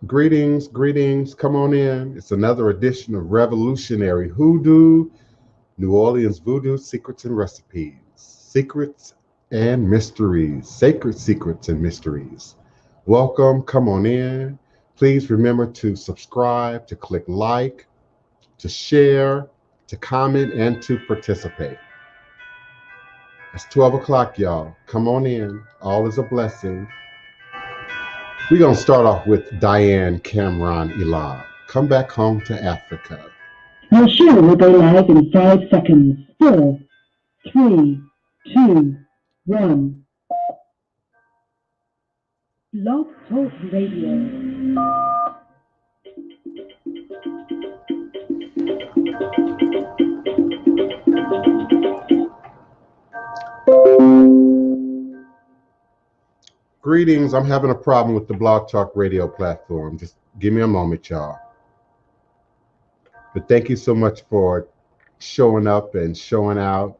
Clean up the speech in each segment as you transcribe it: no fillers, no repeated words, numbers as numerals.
Greetings, greetings. Come on in. It's another edition of Revolutionary Hoodoo, New Orleans Voodoo Secrets and Recipes, Secrets and Mysteries, Sacred Secrets and Mysteries. Welcome. Come on in. Please remember to subscribe, to click like, to share, to comment, and to participate. It's 12 o'clock, y'all. Come on in. All is a blessing. We're going to start off with Diane Cameron Ilan. Come back home to Africa. Our show will go live in 5 seconds. 4, 3, 2, 1. Blog Talk Radio. Greetings. I'm having a problem with the Blog Talk Radio platform. Just give me a moment, y'all. But thank you so much for showing up and showing out.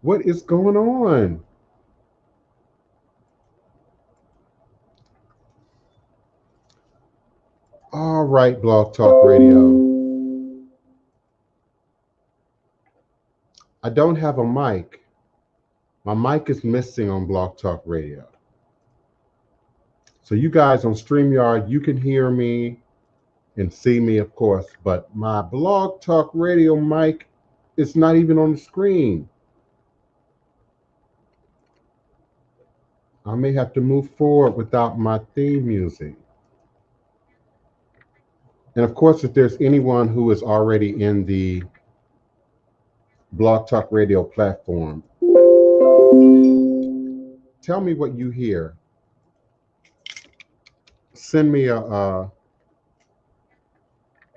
What is going on? All right, Blog Talk Radio. I don't have a mic. My mic is missing on Blog Talk Radio. So you guys on StreamYard, you can hear me and see me, of course, but my Blog Talk Radio mic is not even on the screen. I may have to move forward without my theme music. And of course, if there's anyone who is already in the Blog Talk Radio platform, tell me what you hear. Send me a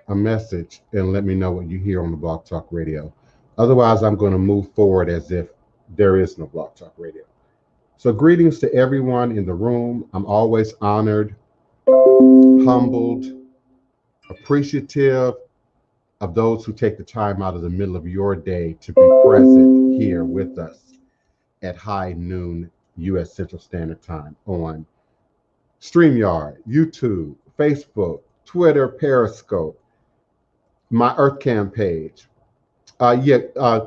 message and let me know what you hear on the Blog Talk Radio. Otherwise, I'm going to move forward as if there is no Blog Talk Radio. So greetings to everyone in the room. I'm always honored, humbled, appreciative of those who take the time out of the middle of your day to be present here with us at high noon US Central Standard Time on StreamYard, YouTube, Facebook, Twitter, Periscope, my EarthCam page.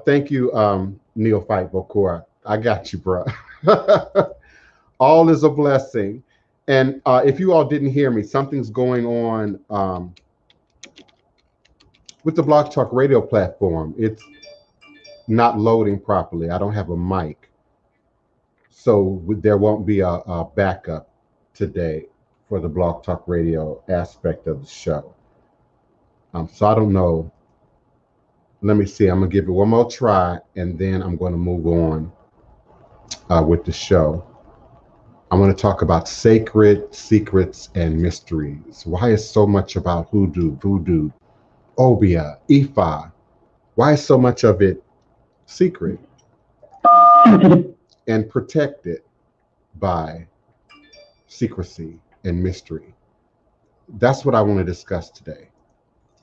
Thank you, Neophyte Bokor. I got you, bro. All is a blessing. And if you all didn't hear me, something's going on with the Blog Talk Radio platform. It's not loading properly. I don't have a mic. So there won't be a backup today for the Blog Talk Radio aspect of the show. So I don't know. Let me see. I'm going to give it one more try, and then I'm going to move on with the show. I'm going to talk about sacred secrets and mysteries. Why is so much about hoodoo, voodoo, Obia, Ifa? Why is so much of it secret and protected by secrecy and mystery? That's what I want to discuss today.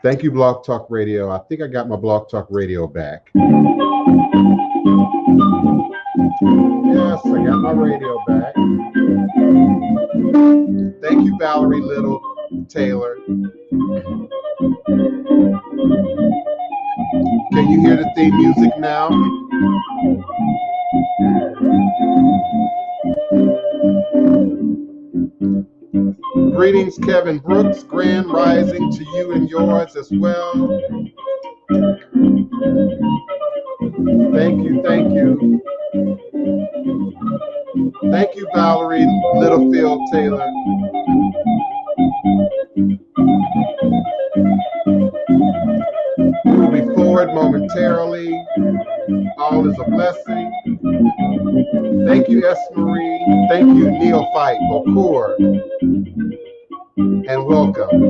Thank you, Blog Talk Radio. I think I got my Blog Talk Radio back. Yes, I got my radio back. Thank you, Valerie Little Taylor. Can you hear the theme music now? Greetings, Kevin Brooks. Grand rising to you and yours as well. Thank you, thank you. Thank you, Valerie Littlefield Taylor. We'll be forward momentarily. All is a blessing. Thank you, Esmarie. Thank you, Neophyte Okur. And welcome.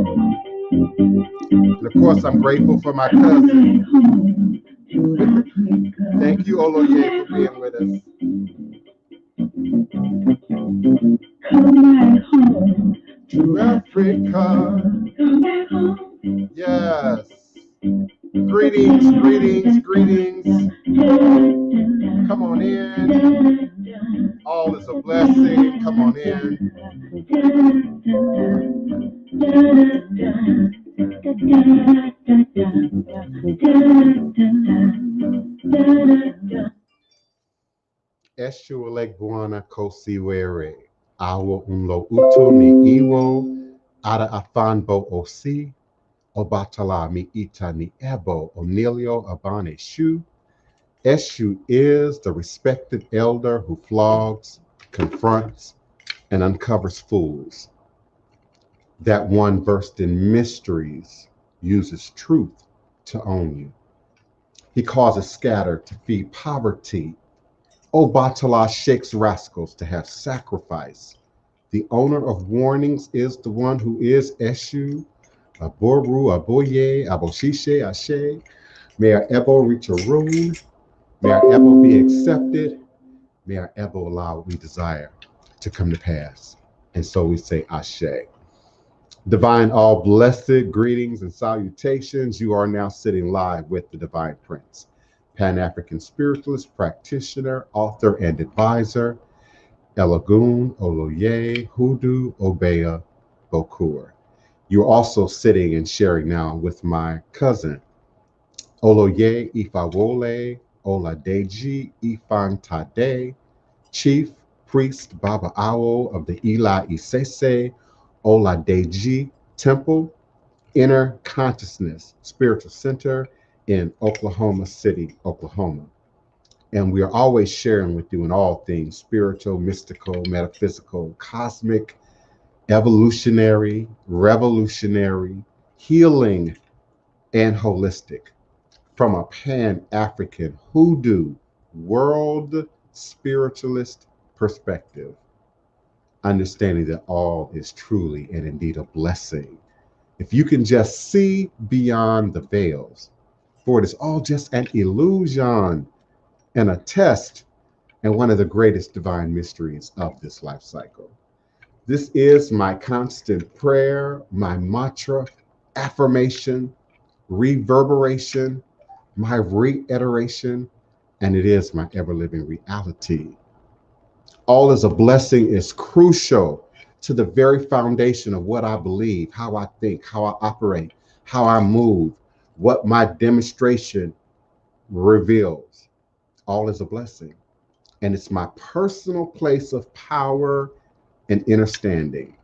And of course, I'm grateful for my cousin. Thank you, Oloye, for being with us. Come back home To Africa. Yes. Greetings, greetings, greetings. Come on in. All is a blessing. blessing. Come on in. Eshuele guana kosiwere. Awo unlo utu ni iwo. Ada afanbo osi. Obatala mi ita ni ebo. Onilio abane shu. Eshu is the respected elder who flogs, confronts, and uncovers fools. That one versed in mysteries uses truth to own you. He causes scatter to feed poverty. Obatala shakes rascals to have sacrifice. The owner of warnings is the one who is Eshu, Aboru, Aboye, Aboshishe, Ashe. May our Ebo reach a rune. May our Ebo be accepted. May our Ebo allow what we desire to come to pass. And so we say Ashe. Divine, all blessed greetings and salutations. You are now sitting live with the Divine Prince, Pan-African Spiritualist, Practitioner, Author, and Advisor, Elagun, Oloye, Hoodoo, Obeya, Bokur. You're also sitting and sharing now with my cousin, Oloye, Ifawole, Oladeji, Efuntade, Chief Priest Baba Awo of the IleIseseOladeji Temple, Inner Consciousness Spiritual Center in Oklahoma City, Oklahoma. And we are always sharing with you in all things spiritual, mystical, metaphysical, cosmic, evolutionary, revolutionary, healing, and holistic from a Pan-African Hoodoo world spiritualist perspective, understanding that all is truly and indeed a blessing. If you can just see beyond the veils, for it is all just an illusion and a test and one of the greatest divine mysteries of this life cycle. This is my constant prayer, my mantra, affirmation, reverberation, my reiteration, and it is my ever-living reality. All is a blessing is crucial to the very foundation of what I believe, how I think, how I operate, how I move, what my demonstration reveals. All is a blessing. And it's my personal place of power and understanding,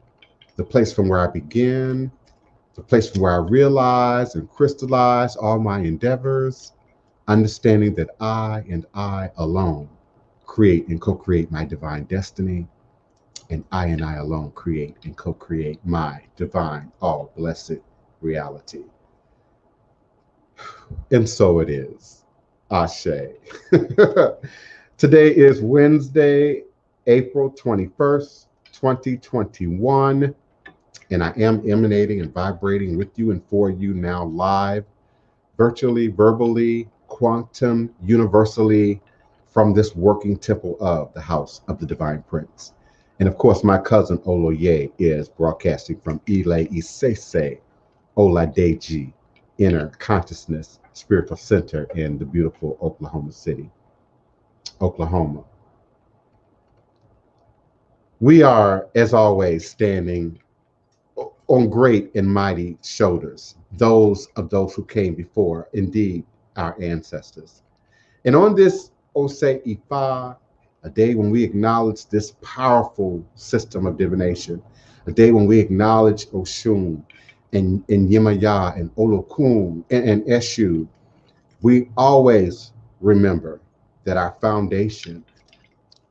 the place from where I begin, the place from where I realize and crystallize all my endeavors, understanding that I and I alone create and co-create my divine destiny, and I alone create and co-create my divine, all blessed reality. And so it is. Ashe. Today is Wednesday, April 21st, 2021, and I am emanating and vibrating with you and for you now live, virtually, verbally, quantum, universally, from this working temple of the House of the Divine Prince. And of course, my cousin Oloye is broadcasting from IleIseseOladeji, Inner Consciousness Spiritual Center in the beautiful Oklahoma City, Oklahoma. We are, as always, standing on great and mighty shoulders, those who came before, indeed, our ancestors. And on this Ose Ifa, a day when we acknowledge this powerful system of divination, a day when we acknowledge Oshun and Yemaya and Olokun and Eshu, we always remember that our foundation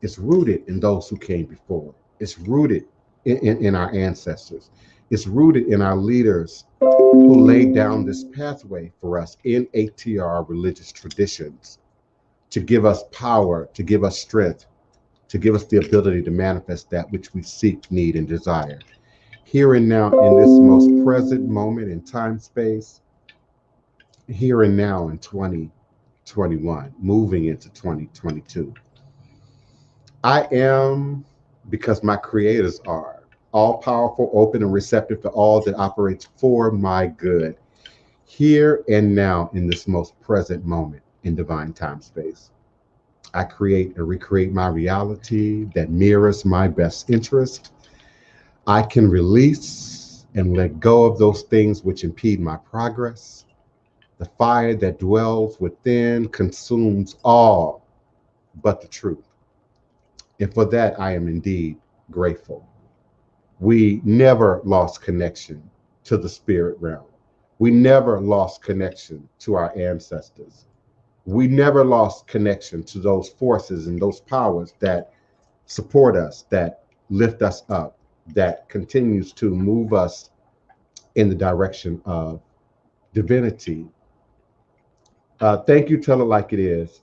is rooted in those who came before. It's rooted in our ancestors. It's rooted in our leaders who laid down this pathway for us in ATR religious traditions to give us power, to give us strength, to give us the ability to manifest that which we seek, need, and desire. Here and now, in this most present moment in time space, here and now in 2021, moving into 2022. I am, because my creators are, all powerful, open, and receptive to all that operates for my good, here and now in this most present moment in divine time space. I create and recreate my reality that mirrors my best interest. I can release and let go of those things which impede my progress. The fire that dwells within consumes all but the truth. And for that, I am indeed grateful. We never lost connection to the spirit realm. We never lost connection to our ancestors. We never lost connection to those forces and those powers that support us, that lift us up, that continues to move us in the direction of divinity. Thank you, Tell It Like It Is.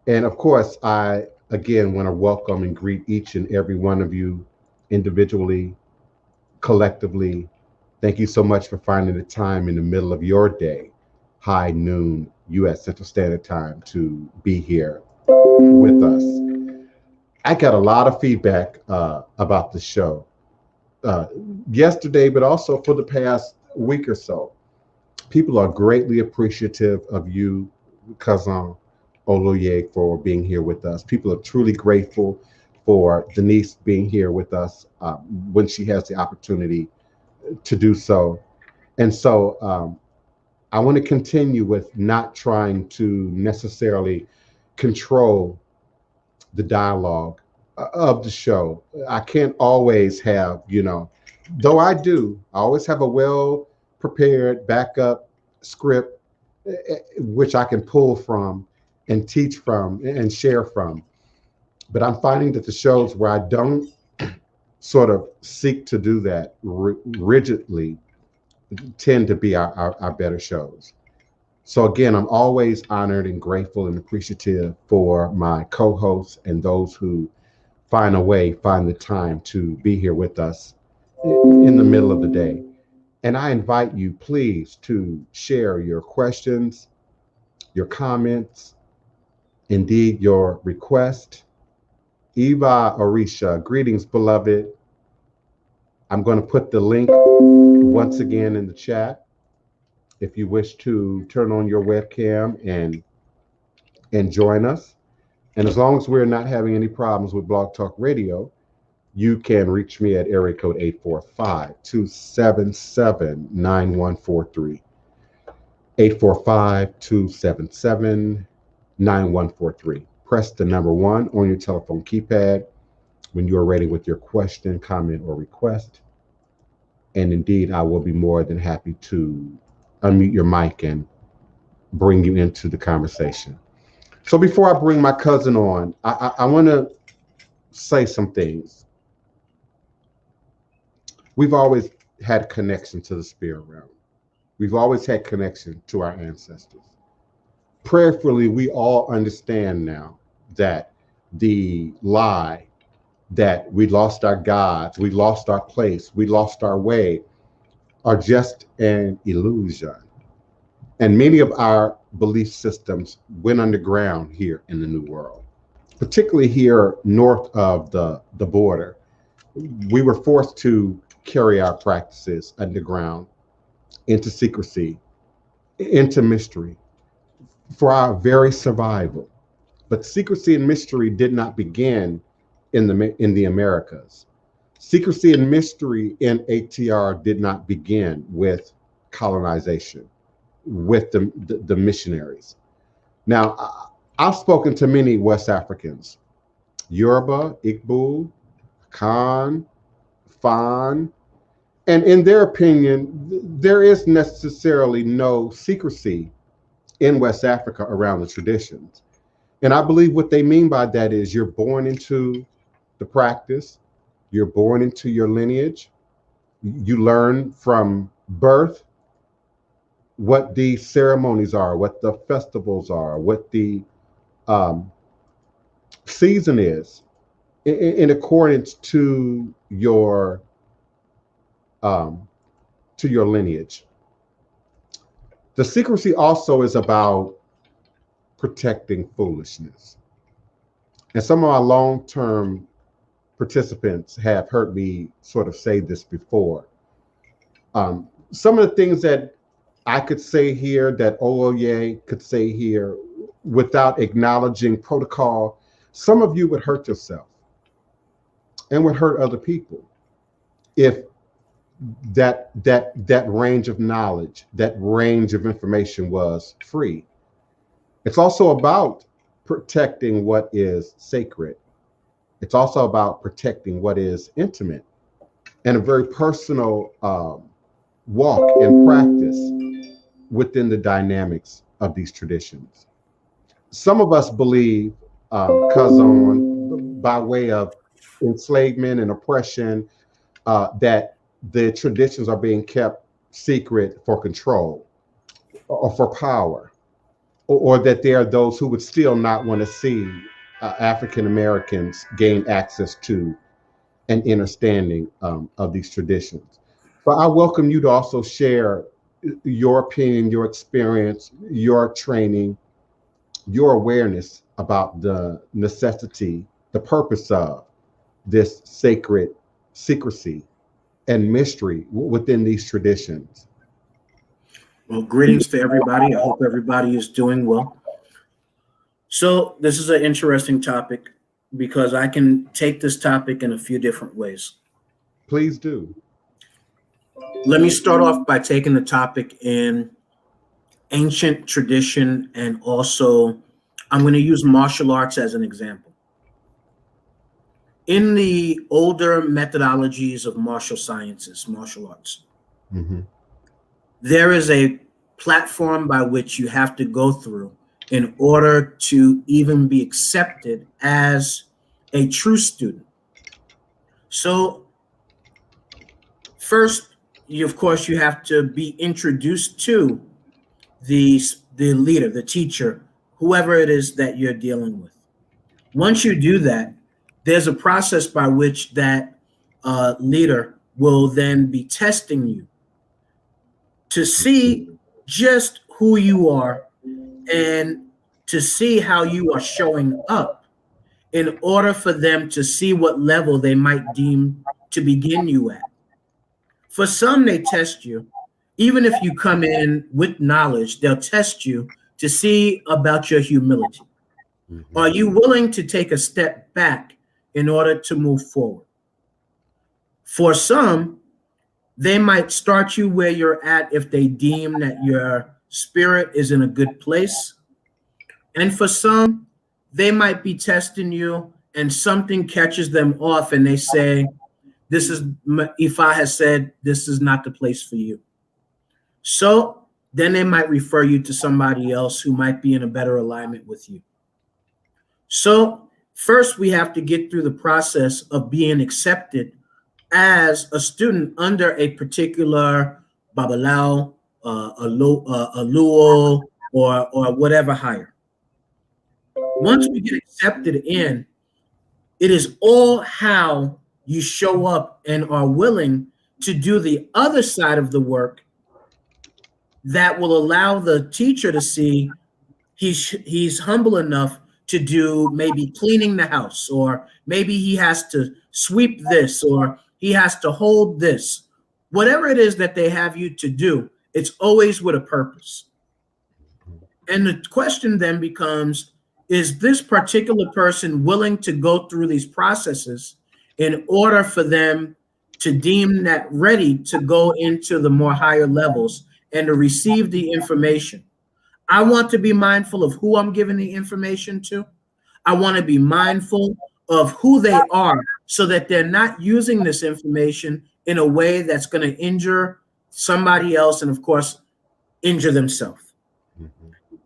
And of course, I again want to welcome and greet each and every one of you individually, collectively. Thank you so much for finding the time in the middle of your day, high noon, US Central Standard Time, to be here with us. I got a lot of feedback about the show yesterday, but also for the past week or so. People are greatly appreciative of you, cousin Oloye, for being here with us. People are truly grateful for Denise being here with us when she has the opportunity to do so. And so I want to continue with not trying to necessarily control the dialogue of the show. I can't always have, though I always have a well prepared backup script which I can pull from and teach from and share from. But I'm finding that the shows where I don't sort of seek to do that rigidly tend to be our better shows. So again, I'm always honored and grateful and appreciative for my co-hosts and those who find the time to be here with us in the middle of the day. And I invite you, please, to share your questions, your comments, indeed your request. Eva Orisha, greetings, beloved. I'm going to put the link once again in the chat. If you wish to turn on your webcam and join us. And as long as we're not having any problems with Blog Talk Radio, you can reach me at area code 845-277-9143. 845-277-9143. Press the number 1 on your telephone keypad when you are ready with your question, comment, or request. And indeed, I will be more than happy to unmute your mic and bring you into the conversation. So before I bring my cousin on, I want to say some things. We've always had connection to the spirit realm. We've always had connection to our ancestors. Prayerfully, we all understand now that the lie that we lost our gods, we lost our place, we lost our way, are just an illusion. And many of our belief systems went underground here in the New World, particularly here north of the border. We were forced to carry our practices underground into secrecy, into mystery, for our very survival. But secrecy and mystery did not begin in the Americas. Secrecy and mystery in ATR did not begin with colonization, with the missionaries. Now, I've spoken to many West Africans, Yoruba, Igbo, Khan, Fan, and in their opinion, there is necessarily no secrecy in West Africa around the traditions. And I believe what they mean by that is you're born into the practice, you're born into your lineage, you learn from birth what the ceremonies are, what the festivals are, what the season is in accordance to your lineage. The secrecy also is about protecting foolishness. And some of our long-term participants have heard me sort of say this before. Some of the things that I could say here, that Oloye could say here, without acknowledging protocol, some of you would hurt yourself and would hurt other people if that range of knowledge, that range of information was free. It's also about protecting what is sacred. It's also about protecting what is intimate and a very personal walk and practice within the dynamics of these traditions. Some of us believe, by way of enslavement and oppression, that the traditions are being kept secret for control or for power, or that there are those who would still not want to see African Americans gain access to an understanding of these traditions. But I welcome you to also share your opinion, your experience, your training, your awareness about the necessity, the purpose of this sacred secrecy and mystery within these traditions. Well, greetings to everybody. I hope everybody is doing well. So this is an interesting topic because I can take this topic in a few different ways. Please do. Let me start off by taking the topic in ancient tradition, and also I'm going to use martial arts as an example. In the older methodologies of martial sciences, martial arts, there is a platform by which you have to go through in order to even be accepted as a true student. So first, of course, you have to be introduced to the leader, the teacher, whoever it is that you're dealing with. Once you do that, there's a process by which that leader will then be testing you to see just who you are and to see how you are showing up in order for them to see what level they might deem to begin you at. For some, they test you. Even if you come in with knowledge, they'll test you to see about your humility. Are you willing to take a step back in order to move forward? For some, they might start you where you're at if they deem that your spirit is in a good place. And for some, they might be testing you and something catches them off and they say, this is, Ifa has said, this is not the place for you. So then they might refer you to somebody else who might be in a better alignment with you. So first we have to get through the process of being accepted as a student under a particular Babalao, a Luo, or whatever higher. Once we get accepted in, it is all how you show up and are willing to do the other side of the work that will allow the teacher to see he's humble enough to do maybe cleaning the house, or maybe he has to sweep this, or he has to hold this. Whatever it is that they have you to do, it's always with a purpose. And the question then becomes, is this particular person willing to go through these processes in order for them to deem that ready to go into the more higher levels and to receive the information? I want to be mindful of who I'm giving the information to. I want to be mindful of who they are so that they're not using this information in a way that's going to injure somebody else and, of course, injure themselves.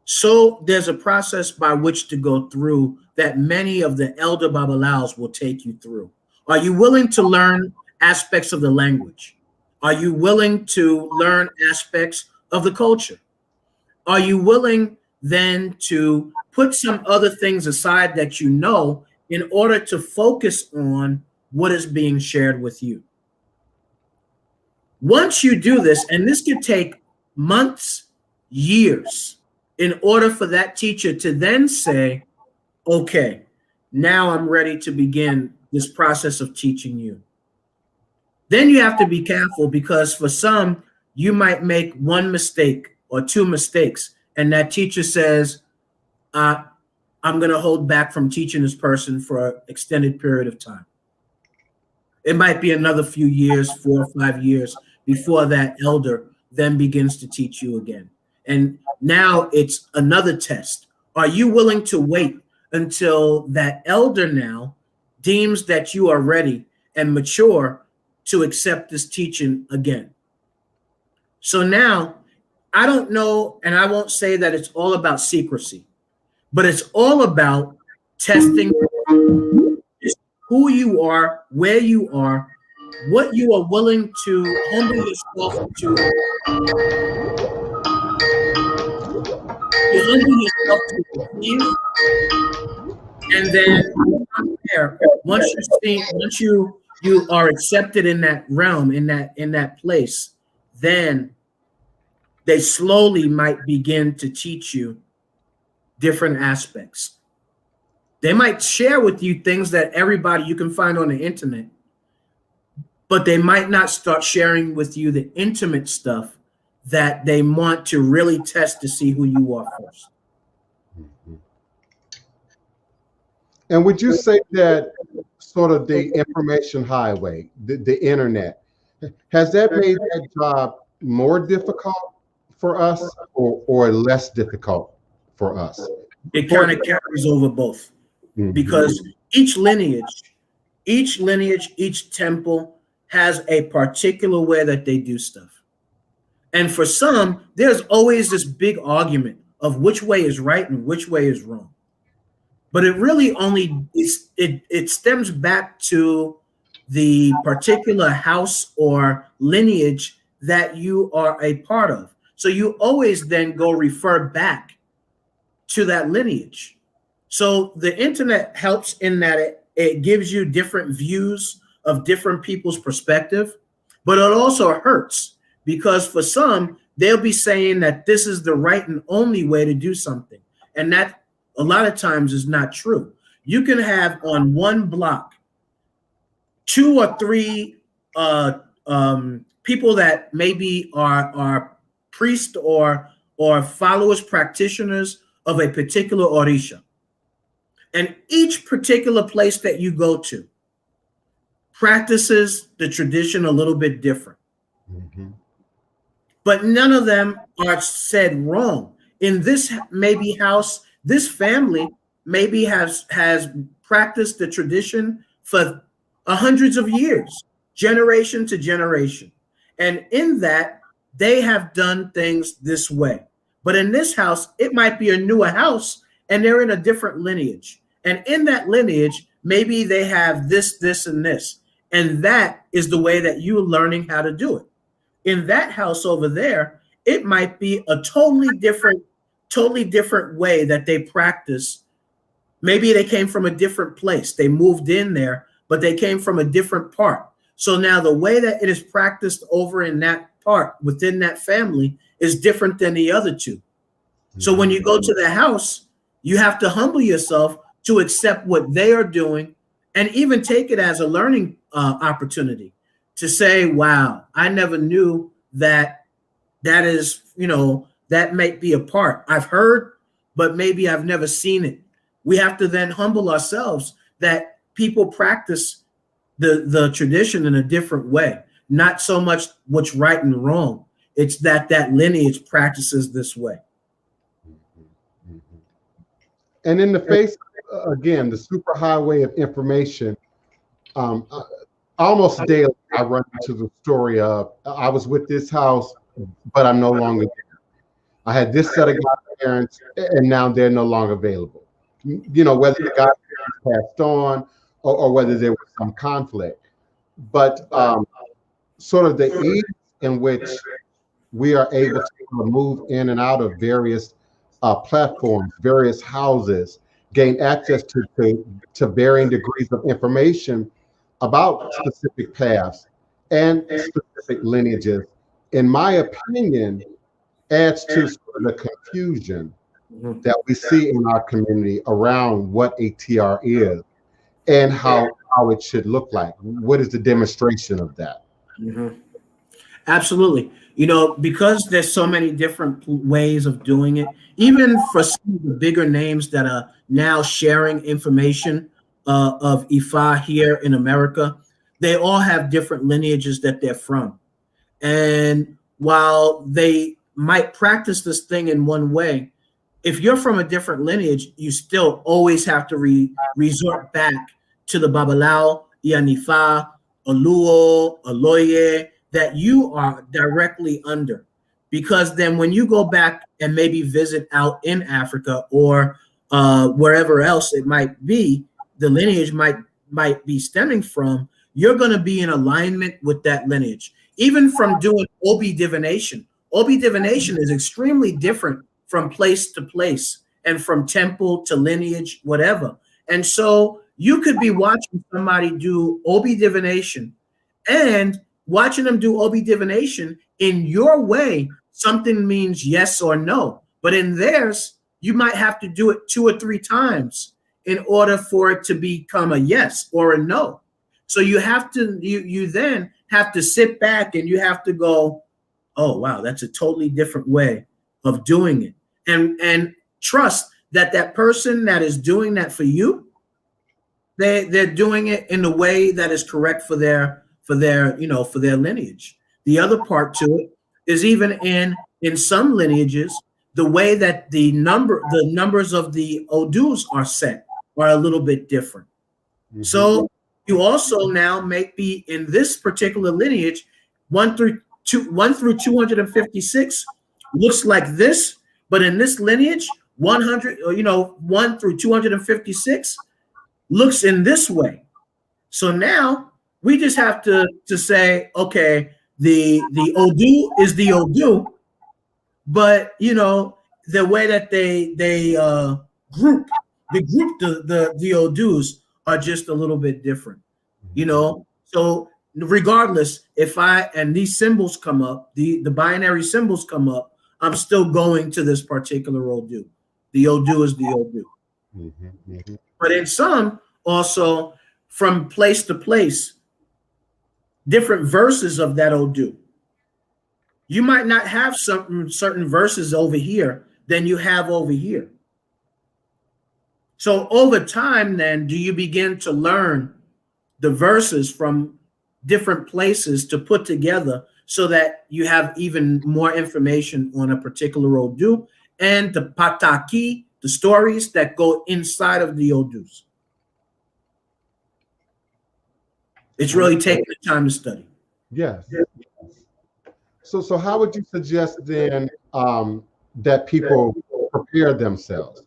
So there's a process by which to go through that many of the elder Babalaos will take you through. Are you willing to learn aspects of the language? Are you willing to learn aspects of the culture? Are you willing then to put some other things aside that you know in order to focus on what is being shared with you? Once you do this, and this could take months, years, in order for that teacher to then say, okay, now I'm ready to begin this process of teaching you. Then you have to be careful, because for some, you might make one mistake or two mistakes, and that teacher says, I'm going to hold back from teaching this person for an extended period of time. It might be another few years, 4 or 5 years, before that elder then begins to teach you again. And now it's another test. Are you willing to wait until that elder now deems that you are ready and mature to accept this teaching again? So now, I don't know, and I won't say that it's all about secrecy, but it's all about testing who you are, where you are, what you are willing to humble yourself to. You humble yourself to receive, and then from there, once you are accepted in that realm, in that place, then they slowly might begin to teach you different aspects. They might share with you things that everybody you can find on the internet, but they might not start sharing with you the intimate stuff that they want to really test to see who you are first. And would you say that sort of the information highway, the internet, has that made that job more difficult for us or less difficult for us? It kind of carries over both. Because each lineage, each temple has a particular way that they do stuff. And for some, there's always this big argument of which way is right and which way is wrong. But it really only, it stems back to the particular house or lineage that you are a part of. So you always then go refer back to that lineage. So the internet helps in that it gives you different views of different people's perspective, but it also hurts because for some, they'll be saying that this is the right and only way to do something. And that a lot of times is not true. You can have on one block 2 or 3 people that maybe are priests or followers, practitioners of a particular orisha. And each particular place that you go to practices the tradition a little bit different. But none of them are said wrong. In this maybe house, this family maybe has practiced the tradition for hundreds of years, generation to generation. And in that, they have done things this way. But in this house, it might be a newer house and they're in a different lineage. And in that lineage, maybe they have this, this, and this. And that is the way that you're learning how to do it. In that house over there, it might be a totally different way that they practice. Maybe they came from a different place. They moved in there, but they came from a different part. So now the way that it is practiced over in that part within that family is different than the other two. So when you go to the house, you have to humble yourself to accept what they are doing and even take it as a learning opportunity to say, wow, I never knew that is, that might be a part. I've heard, but maybe I've never seen it. We have to then humble ourselves that people practice the tradition in a different way, not so much what's right and wrong. It's that lineage practices this way. And in the face, again, the superhighway of information, almost daily, I run into the story of, I was with this house, but I'm no longer there. I had this set of godparents, and now they're no longer available. Whether the godparents passed on or whether there was some conflict. But sort of the ease in which we are able to move in and out of various platforms, various houses, gain access to varying degrees of information about specific paths and specific lineages, in my opinion, adds to sort of the confusion that we see in our community around what ATR is and how it should look like. What is the demonstration of that? Absolutely. You know, because there's so many different ways of doing it, even for some of the bigger names that are now sharing information of Ifa here in America, they all have different lineages that they're from. And while they might practice this thing in one way, if you're from a different lineage, you still always have to resort back to the Babalao, Ianifa, Oluo, Oloye that you are directly under. Because then when you go back and maybe visit out in Africa or wherever else it might be, the lineage might be stemming from, you're going to be in alignment with that lineage. Even from doing Obi divination. Obi divination is extremely different from place to place and from temple to lineage, whatever. And so you could be watching somebody do Obi divination and watching them do Obi divination in your way, something means yes or no. But in theirs, you might have to do it 2 or 3 times in order for it to become a yes or a no. So you have to, you then have to sit back and you have to go, oh, wow, that's a totally different way of doing it. And trust that that person that is doing that for you, they're doing it in the way that is correct for their lineage. The other part to it is even in some lineages, the way that the numbers of the Odus are set are a little bit different. Mm-hmm. So you also now may be in this particular lineage, 1 through 256 looks like this, but in this lineage, 100, 1 through 256 looks in this way. So now we just have to say, okay, the Odu is the Odu, but the way that they group the Odus are just a little bit different, So regardless, and these symbols come up, the binary symbols come up, I'm still going to this particular Odu. The Odu is the Odu. Mm-hmm, mm-hmm. But in some, also from place to place, different verses of that Odu. You might not have certain verses over here than you have over here. So over time, then, do you begin to learn the verses from different places to put together so that you have even more information on a particular Odu and the pataki, the stories that go inside of the Odus. It's really taking the time to study. Yes. So how would you suggest then that people prepare themselves?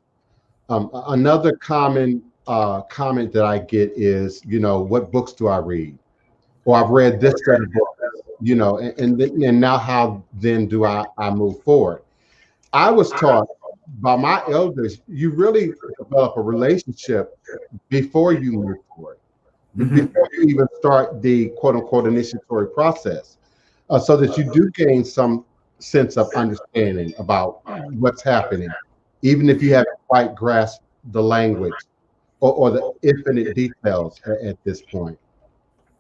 Another common comment that I get is, what books do I read? Or I've read this set of books, and now how then do I move forward? I was taught by my elders, you really develop a relationship before you move forward, before you even start the quote unquote initiatory process, so that you do gain some sense of understanding about what's happening, even if you haven't quite grasped the language or the infinite details at this point.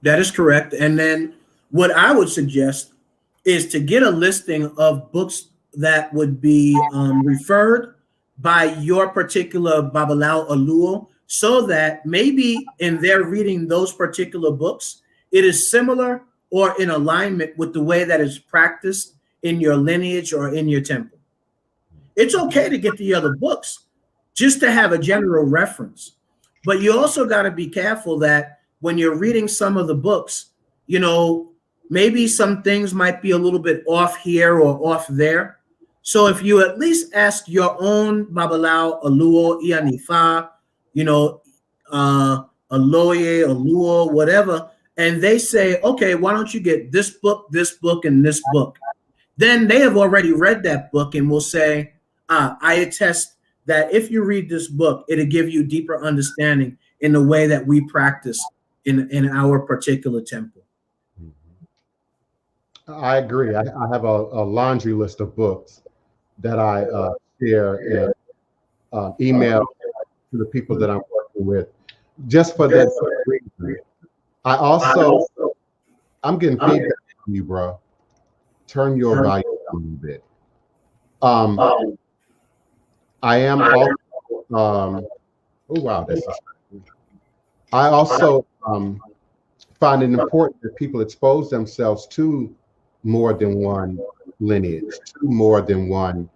That is correct. And then what I would suggest is to get a listing of books that would be referred by your particular Babalao Oluo, so that maybe in their reading those particular books, it is similar or in alignment with the way that is practiced in your lineage or in your temple. It's okay to get the other books just to have a general reference. But you also got to be careful that when you're reading some of the books, maybe some things might be a little bit off here or off there. So if you at least ask your own Babalao, Oluo, Ianifa, Oloye, Oluo, whatever, and they say, okay, why don't you get this book, and this book? Then they have already read that book and will say, I attest that if you read this book, it'll give you deeper understanding in the way that we practice in our particular temple. I agree. I have a laundry list of books that I share and email to the people that I'm working with, just for that reason. I'm getting feedback from you, bro. turn your volume down a little bit. I am also, oh wow, I also find it important that people expose themselves to more than one lineage, to more than one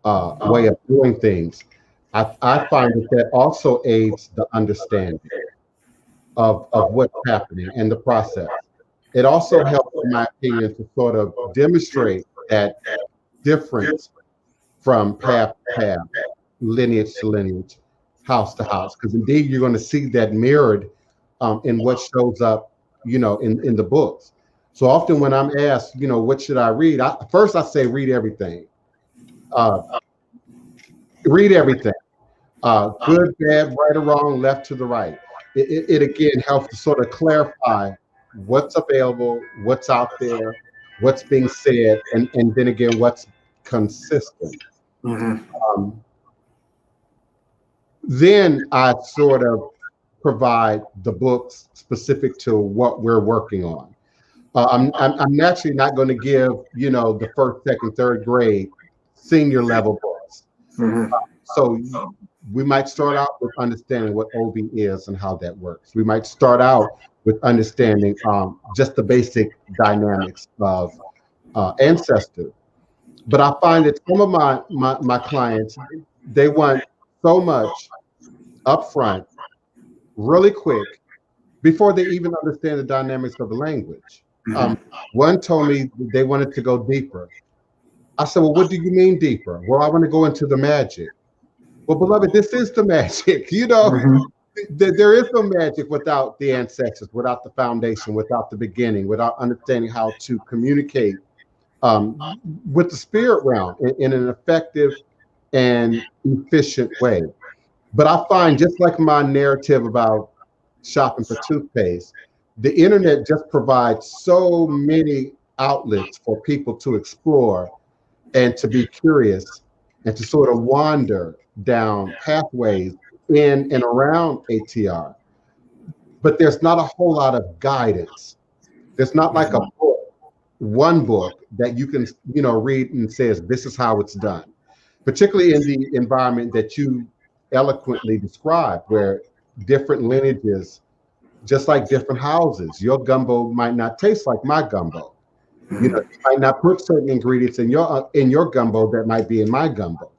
way of doing things. I find that also aids the understanding of what's happening and the process. It also helps, in my opinion, to sort of demonstrate that difference from path to path, lineage to lineage, house to house, because indeed you're going to see that mirrored in what shows up, in the books. So often when I'm asked, what should I read? First I say read everything. Read everything. Good, bad, right or wrong, left to the right. It again helps to sort of clarify what's available, what's out there, what's being said, and then again, what's consistent. Then I sort of provide the books specific to what we're working on. I'm naturally not going to give, the first, second, third grade senior level books. So we might start out with understanding what OB is and how that works. We might start out with understanding just the basic dynamics of ancestry. But I find that some of my clients, they want so much upfront, really quick, before they even understand the dynamics of the language. One told me they wanted to go deeper. I said, well, what do you mean deeper? Well, I want to go into the magic. Well, beloved, this is the magic. There is no magic without the ancestors, without the foundation, without the beginning, without understanding how to communicate with the spirit realm in an effective and efficient way. But I find, just like my narrative about shopping for toothpaste, the internet just provides so many outlets for people to explore and to be curious and to sort of wander down pathways in and around ATR. But there's not a whole lot of guidance. There's not like a book, one book that you can, read and says, this is how it's done. Particularly in the environment that you eloquently described, where different lineages, just like different houses, your gumbo might not taste like my gumbo. You might not put certain ingredients in your gumbo that might be in my gumbo.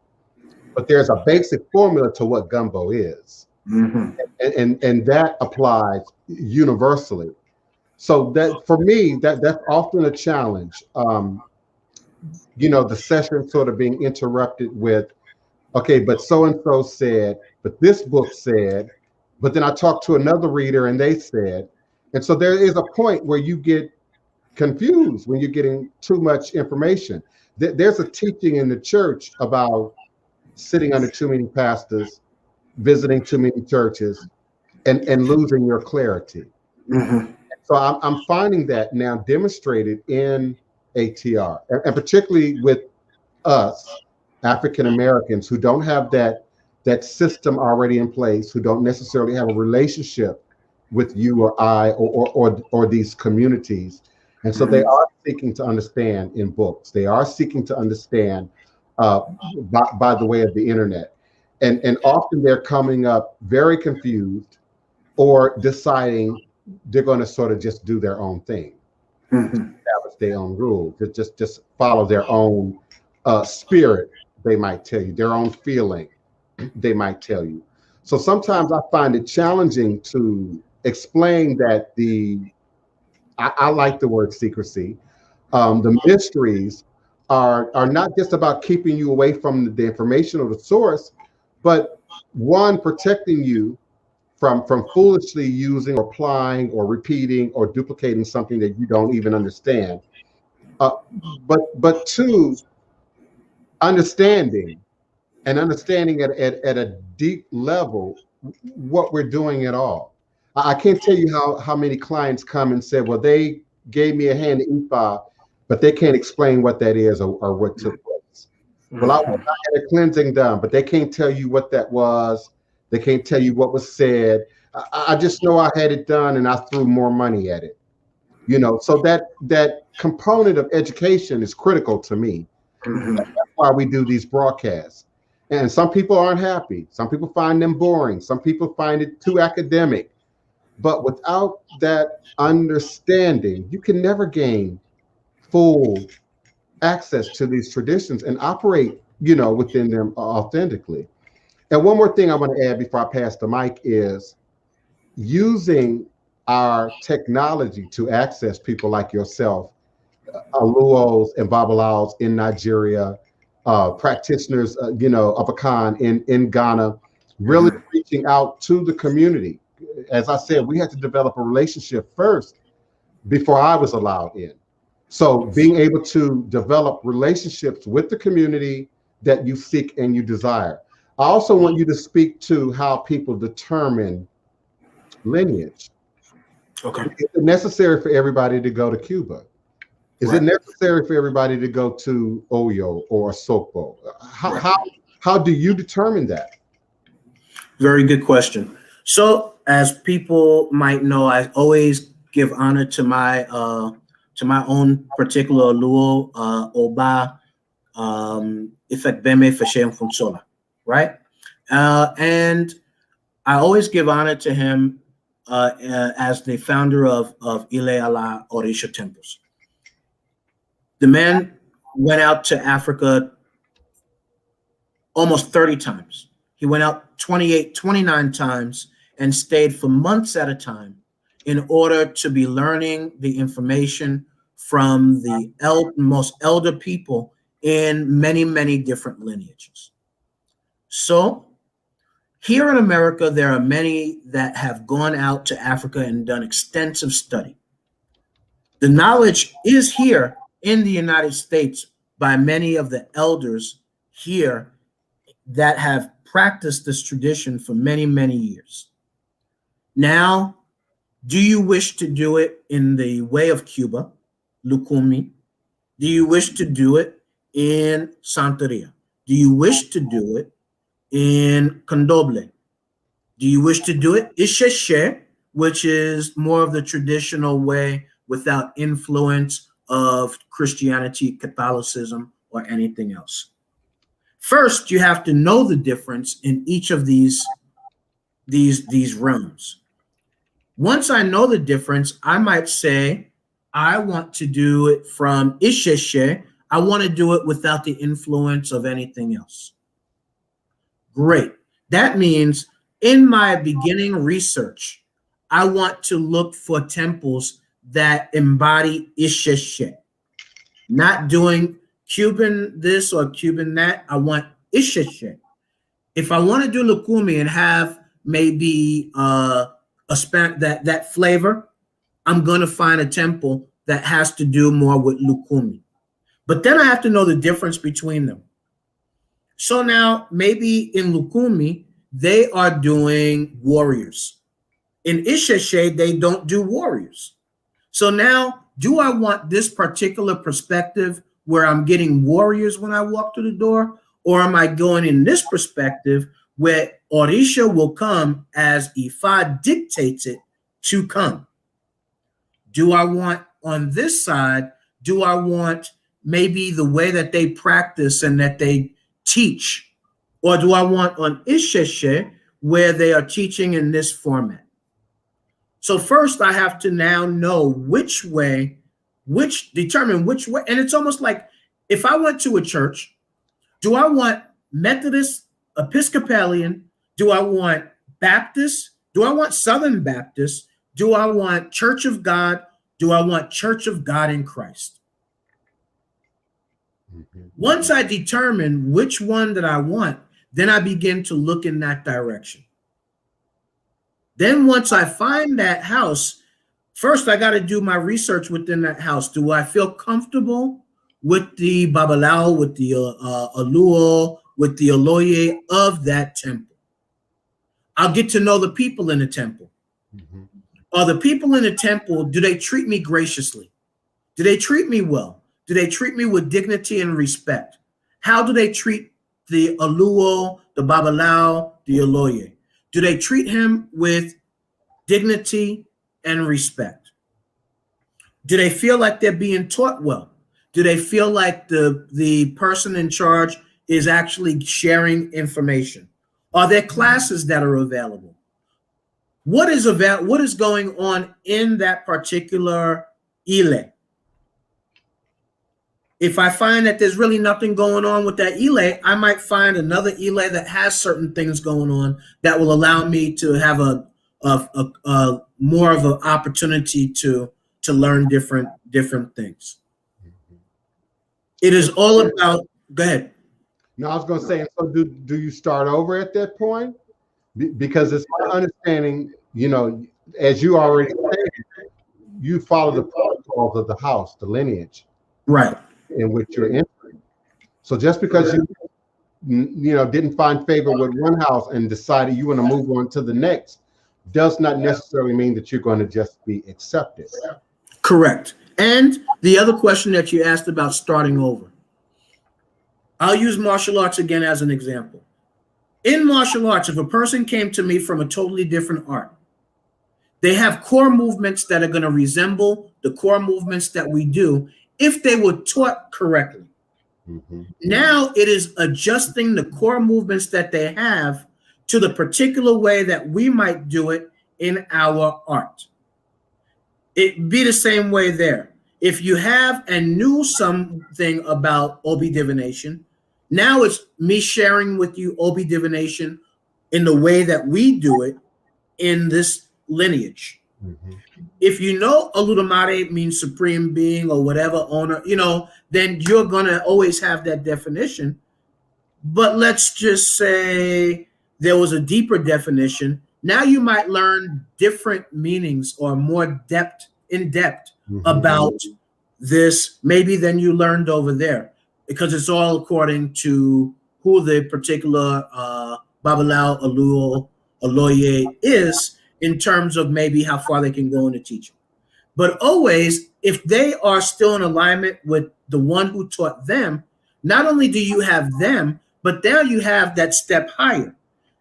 But there's a basic formula to what gumbo is. And that applies universally. So that, for me, that's often a challenge. The session sort of being interrupted with, okay, but so-and-so said, but this book said, but then I talked to another reader and they said, and so there is a point where you get confused when you're getting too much information. There's a teaching in the church about sitting under too many pastors, visiting too many churches, and losing your clarity. So I'm finding that now demonstrated in ATR, and particularly with us, African Americans, who don't have that system already in place, who don't necessarily have a relationship with you or I or these communities. And so they are seeking to understand in books. They are seeking to understand by the way of the internet. And often they're coming up very confused or deciding they're going to sort of just do their own thing, establish their own rules, just follow their own spirit, they might tell you, their own feeling, they might tell you. So sometimes I find it challenging to explain that I like the word secrecy. The mysteries are not just about keeping you away from the information or the source, but one, protecting you from foolishly using or applying or repeating or duplicating something that you don't even understand. But two, understanding at a deep level what we're doing at all. I can't tell you how many clients come and say, well, they gave me a hand of Ifa, but they can't explain what that is or what took place. Well, I had a cleansing done, but they can't tell you what that was. They can't tell you what was said. I just know I had it done and I threw more money at it. So that component of education is critical to me. Mhm. That's why we do these broadcasts. And some people aren't happy. Some people find them boring. Some people find it too academic. But without that understanding, you can never gain full access to these traditions and operate, within them authentically. And one more thing I want to add before I pass the mic is using our technology to access people like yourself, Aluos and Babalaos in Nigeria, practitioners, of Akan in Ghana, really reaching out to the community. As I said, we had to develop a relationship first before I was allowed in. So being able to develop relationships with the community that you seek and you desire. I also want you to speak to how people determine lineage. Okay. Is it necessary for everybody to go to Cuba? Is it necessary for everybody to go to Oyo or Sopo? How do you determine that? Very good question. So, as people might know, I always give honor to my own particular Luo Oba Ifekbeme Feshem Funsola, right? And I always give honor to him as the founder of IleIfaOladeji temples. The man went out to Africa almost 30 times. He went out 29 times and stayed for months at a time in order to be learning the information from the most elder people in many, many different lineages. So here in America, there are many that have gone out to Africa and done extensive study. The knowledge is here in the United States by many of the elders here that have practiced this tradition for many, many years. Now, do you wish to do it in the way of Cuba, Lukumi? Do you wish to do it in Santeria? Do you wish to do it in Condoble? Do you wish to do it Isese, which is more of the traditional way without influence of Christianity, Catholicism, or anything else? First, you have to know the difference in each of these realms. Once I know the difference, I might say, I want to do it from Isese. I want to do it without the influence of anything else. Great. That means in my beginning research, I want to look for temples that embody Isese. Not doing Cuban this or Cuban that. I want Isese. If I want to do Lukumi and have maybe that flavor, I'm going to find a temple that has to do more with Lukumi. But then I have to know the difference between them. So now maybe in Lukumi, they are doing warriors. In Isese, they don't do warriors. So now, do I want this particular perspective where I'm getting warriors when I walk through the door? Or am I going in this perspective where Orisha will come as Ifa dictates it to come? Do I want on this side, do I want maybe the way that they practice and that they teach? Or do I want on Isese where they are teaching in this format? So first I have to now know determine which way. And it's almost like if I went to a church, do I want Methodist, Episcopalian? Do I want Baptist? Do I want Southern Baptist? Do I want Church of God? Do I want Church of God in Christ? Once I determine which one that I want, then I begin to look in that direction. Then once I find that house, first I got to do my research within that house. Do I feel comfortable with the Babalao, with the Aluo, with the Oloye of that temple? I'll get to know the people in the temple. Are the people in the temple, do they treat me graciously? Do they treat me well? Do they treat me with dignity and respect? How do they treat the Aluo, the Babalao, the Oloye? Do they treat him with dignity and respect? Do they feel like they're being taught well? Do they feel like the person in charge is actually sharing information? Are there classes that are available? What is going on in that particular Ile? If I find that there's really nothing going on with that Ile, I might find another Ile that has certain things going on that will allow me to have a more of an opportunity to learn different things. It is all about. Go ahead. No, I was going to say. So, do you start over at that point? Because it's my understanding, as you already said, you follow the protocols of the house, the lineage, right, in which you're entering. So just because you didn't find favor with one house and decided you want to move on to the next, does not necessarily mean that you're going to just be accepted. Correct. And the other question that you asked about starting over, I'll use martial arts again as an example. In martial arts, if a person came to me from a totally different art, they have core movements that are going to resemble the core movements that we do if they were taught correctly. Mm-hmm. Now it is adjusting the core movements that they have to the particular way that we might do it in our art. It'd be the same way there. If you have and knew something about Obi divination, now it's me sharing with you Obi divination in the way that we do it in this lineage. Mm-hmm. If you know Oludumare means supreme being or whatever owner, then you're going to always have that definition. But let's just say there was a deeper definition. Now you might learn different meanings or more in depth mm-hmm. about this maybe than you learned over there, because it's all according to who the particular Babalawo, Oloye is, in terms of maybe how far they can go in the teaching. But always, if they are still in alignment with the one who taught them, not only do you have them, but now you have that step higher.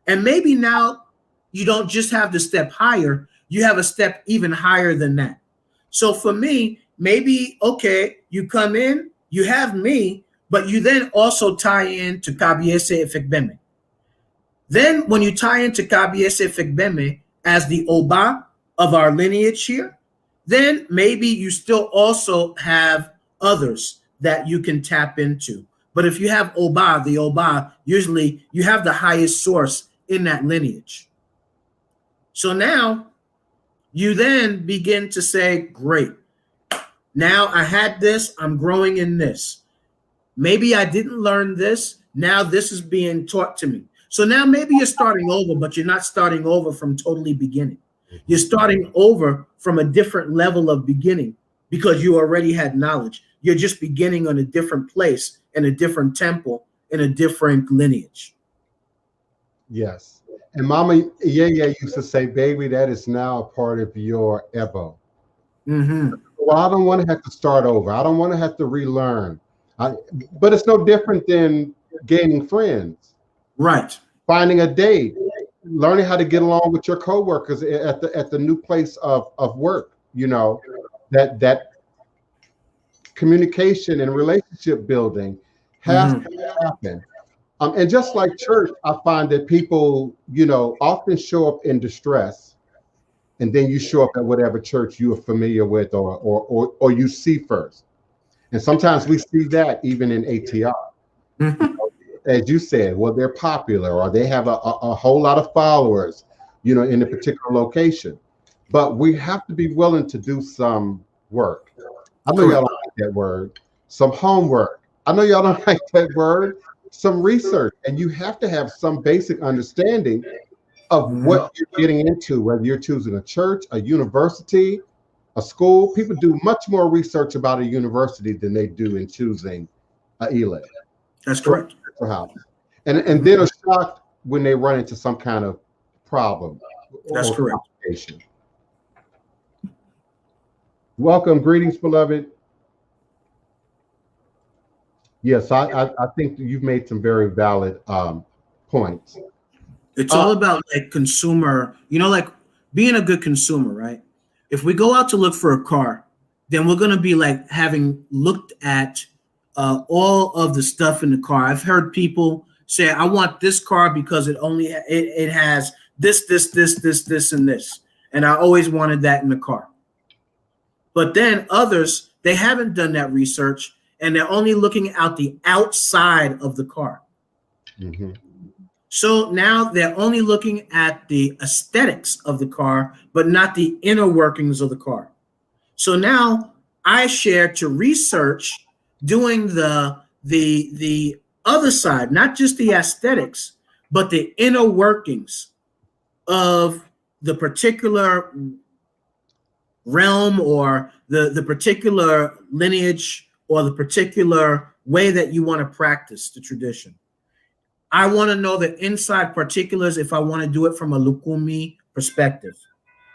And maybe now you don't just have the step higher, you have a step even higher than that. So for me, maybe, okay, you come in, you have me, but you then also tie in to Kabiese Efekbeme. Then when you tie into Kabiese Efekbeme as the Oba of our lineage here, then maybe you still also have others that you can tap into. But if you have the Oba, usually you have the highest source in that lineage. So now you then begin to say, great, now I had this, I'm growing in this. Maybe I didn't learn this, now this is being taught to me. So now maybe you're starting over, but you're not starting over from totally beginning. You're starting over from a different level of beginning because you already had knowledge. You're just beginning on a different place, in a different temple, in a different lineage. Yes. And Mama Yeye used to say, baby, that is now a part of your Evo. Mm-hmm. Well, I don't want to have to start over. I don't want to have to relearn. But it's no different than gaining friends. Right. Finding a date, learning how to get along with your coworkers at the new place of work. That communication and relationship building has mm-hmm. to happen. And just like church, I find that people, often show up in distress, and then you show up at whatever church you are familiar with or you see first. And sometimes we see that even in ATR. Mm-hmm. As you said, well, they're popular or they have a whole lot of followers, in a particular location. But we have to be willing to do some work. I know y'all don't like that word. Some homework. I know y'all don't like that word. Some research. And you have to have some basic understanding of what you're getting into, whether you're choosing a church, a university, a school. People do much more research about a university than they do in choosing a Ile. That's correct. And then are shocked when they run into some kind of problem. That's correct. Welcome, greetings, beloved. Yes, I think you've made some very valid points. It's all about like consumer, like being a good consumer, right? If we go out to look for a car, then we're going to be like having looked at all of the stuff in the car. I've heard people say, I want this car because it has this, and this. And I always wanted that in the car. But then others, they haven't done that research, and they're only looking out the outside of the car. Mm-hmm. So now they're only looking at the aesthetics of the car, but not the inner workings of the car. So now I share to research doing the other side, not just the aesthetics, but the inner workings of the particular realm or the particular lineage or the particular way that you want to practice the tradition. I want to know the inside particulars if I want to do it from a Lukumi perspective.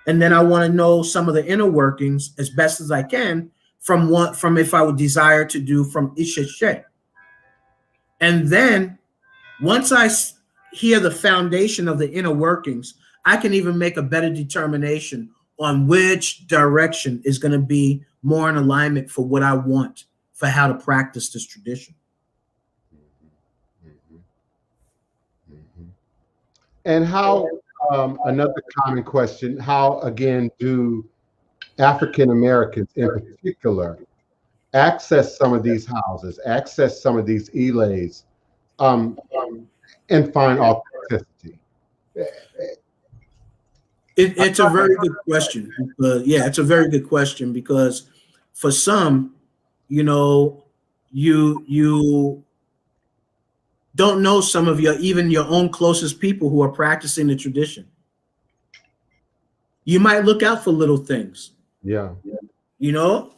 And then I want to know some of the inner workings as best as I can from if I would desire to do from Isese. And then once I hear the foundation of the inner workings, I can even make a better determination on which direction is going to be more in alignment for what I want for how to practice this tradition. And how, another common question, how, again, do African Americans in particular access some of these houses, access some of these Iles, and find authenticity? It's a very good question. It's a very good question because for some, you don't know some of even your own closest people who are practicing the tradition. You might look out for little things. Yeah. You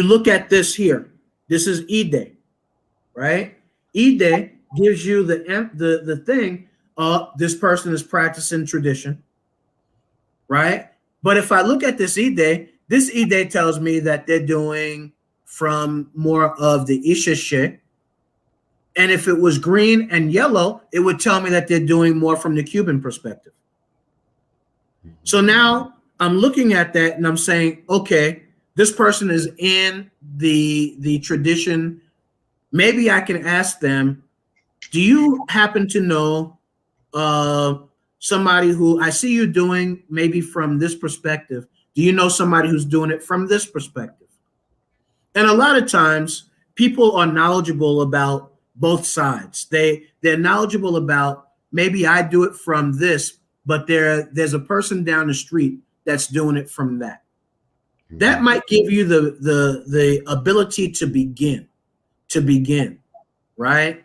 look at this here. This is Ide, right? Ide gives you the thing. This person is practicing tradition, right? But if I look at this Ide tells me that they're doing from more of the Isese. And if it was green and yellow, it would tell me that they're doing more from the Cuban perspective. So now I'm looking at that and I'm saying, okay, this person is in the tradition. Maybe I can ask them, do you happen to know somebody who I see you doing maybe from this perspective? Do you know somebody who's doing it from this perspective? And a lot of times people are knowledgeable about both sides. They're knowledgeable about maybe I do it from this, but there's a person down the street that's doing it from that. That might give you the ability to begin, right?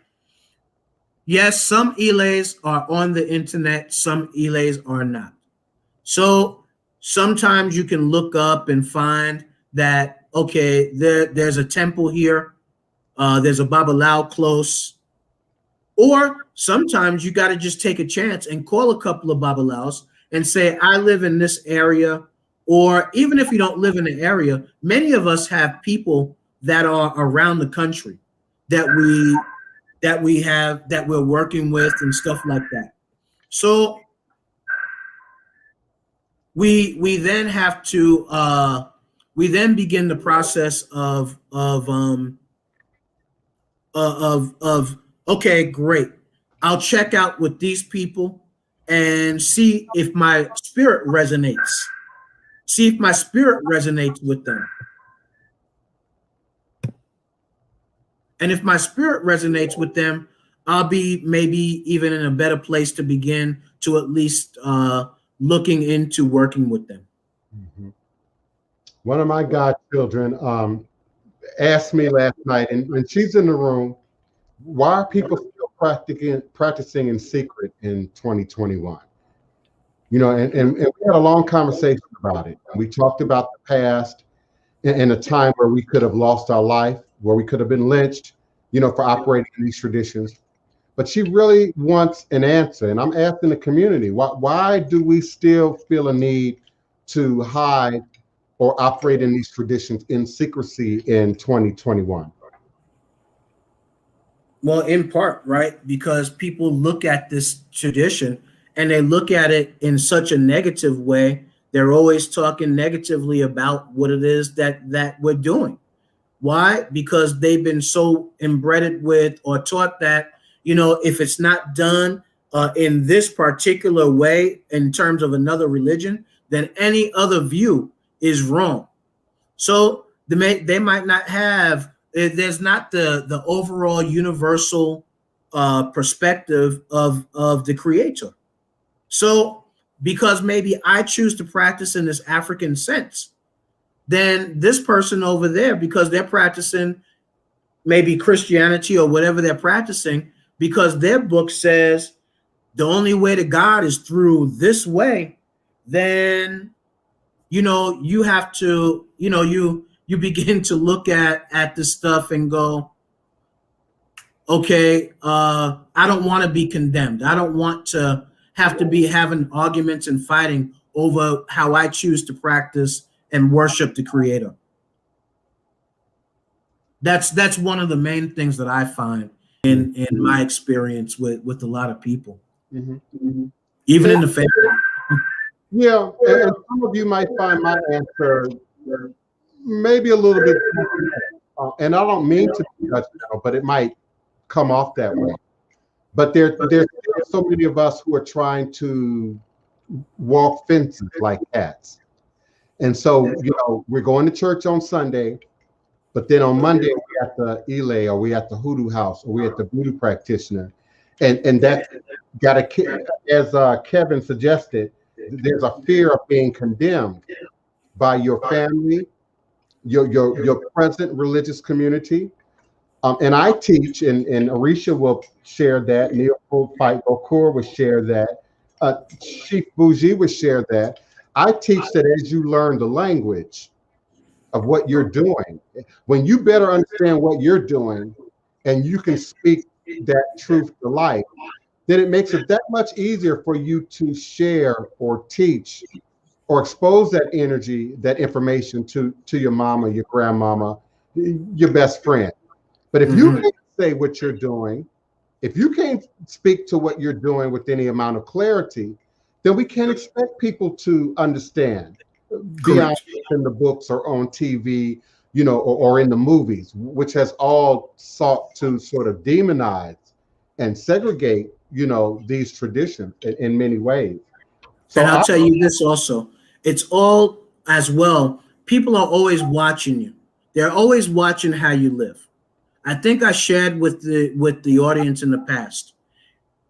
Yes, some Iles are on the internet, some Iles are not. So sometimes you can look up and find that, okay, there's a temple here, there's a Babalao close, or sometimes you got to just take a chance and call a couple of Babalaos and say, I live in this area. Or even if you don't live in the area, many of us have people that are around the country that we're working with and stuff like that. So we then have to we then begin the process of okay, great. I'll check out with these people and see if my spirit resonates. See if my spirit resonates with them. And if my spirit resonates with them, I'll be maybe even in a better place to begin to at least looking into working with them. Mm-hmm. One of my godchildren asked me last night, and when she's in the room, why are people still practicing in secret in 2021? And we had a long conversation about it. We talked about the past and a time where we could have lost our life, where we could have been lynched, for operating in these traditions. But she really wants an answer. And I'm asking the community, why do we still feel a need to hide or operate in these traditions in secrecy in 2021? Well, in part, right? Because people look at this tradition and they look at it in such a negative way they're always talking negatively about what it is that we're doing. Why? Because they've been so inbred with or taught that, if it's not done in this particular way in terms of another religion, then any other view is wrong. So they might not have, there's not the overall universal perspective of the creator. So because maybe I choose to practice in this African sense, then this person over there, because they're practicing maybe Christianity or whatever they're practicing, because their book says the only way to God is through this way, then you have to, you begin to look at this stuff and go, okay, I don't want to be condemned. I don't want to have to be having arguments and fighting over how I choose to practice and worship the creator. That's one of the main things that I find in my experience with a lot of people, even in the family. Yeah, and some of you might find my answer maybe a little bit, and I don't mean to be judgmental, but it might come off that way. But there's so many of us who are trying to walk fences like cats. And so, we're going to church on Sunday, but then on Monday we're at the Ile, or we're at the Hoodoo house, or we're at the Voodoo Practitioner. And that got as Kevin suggested, there's a fear of being condemned by your family, your present religious community. And I teach, and Arisha will share that, Neophyte Okur will share that, Chief Bougie will share that. I teach that as you learn the language of what you're doing, when you better understand what you're doing and you can speak that truth to life, then it makes it that much easier for you to share or teach or expose that energy, that information to your mama, your grandmama, your best friend. But if you can't say what you're doing, if you can't speak to what you're doing with any amount of clarity, then we can't expect people to understand beyond in the books or on TV, or in the movies, which has all sought to sort of demonize and segregate, these traditions in many ways. So and I'll tell you this also, it's all as well. People are always watching you. They're always watching how you live. I think I shared with the audience in the past.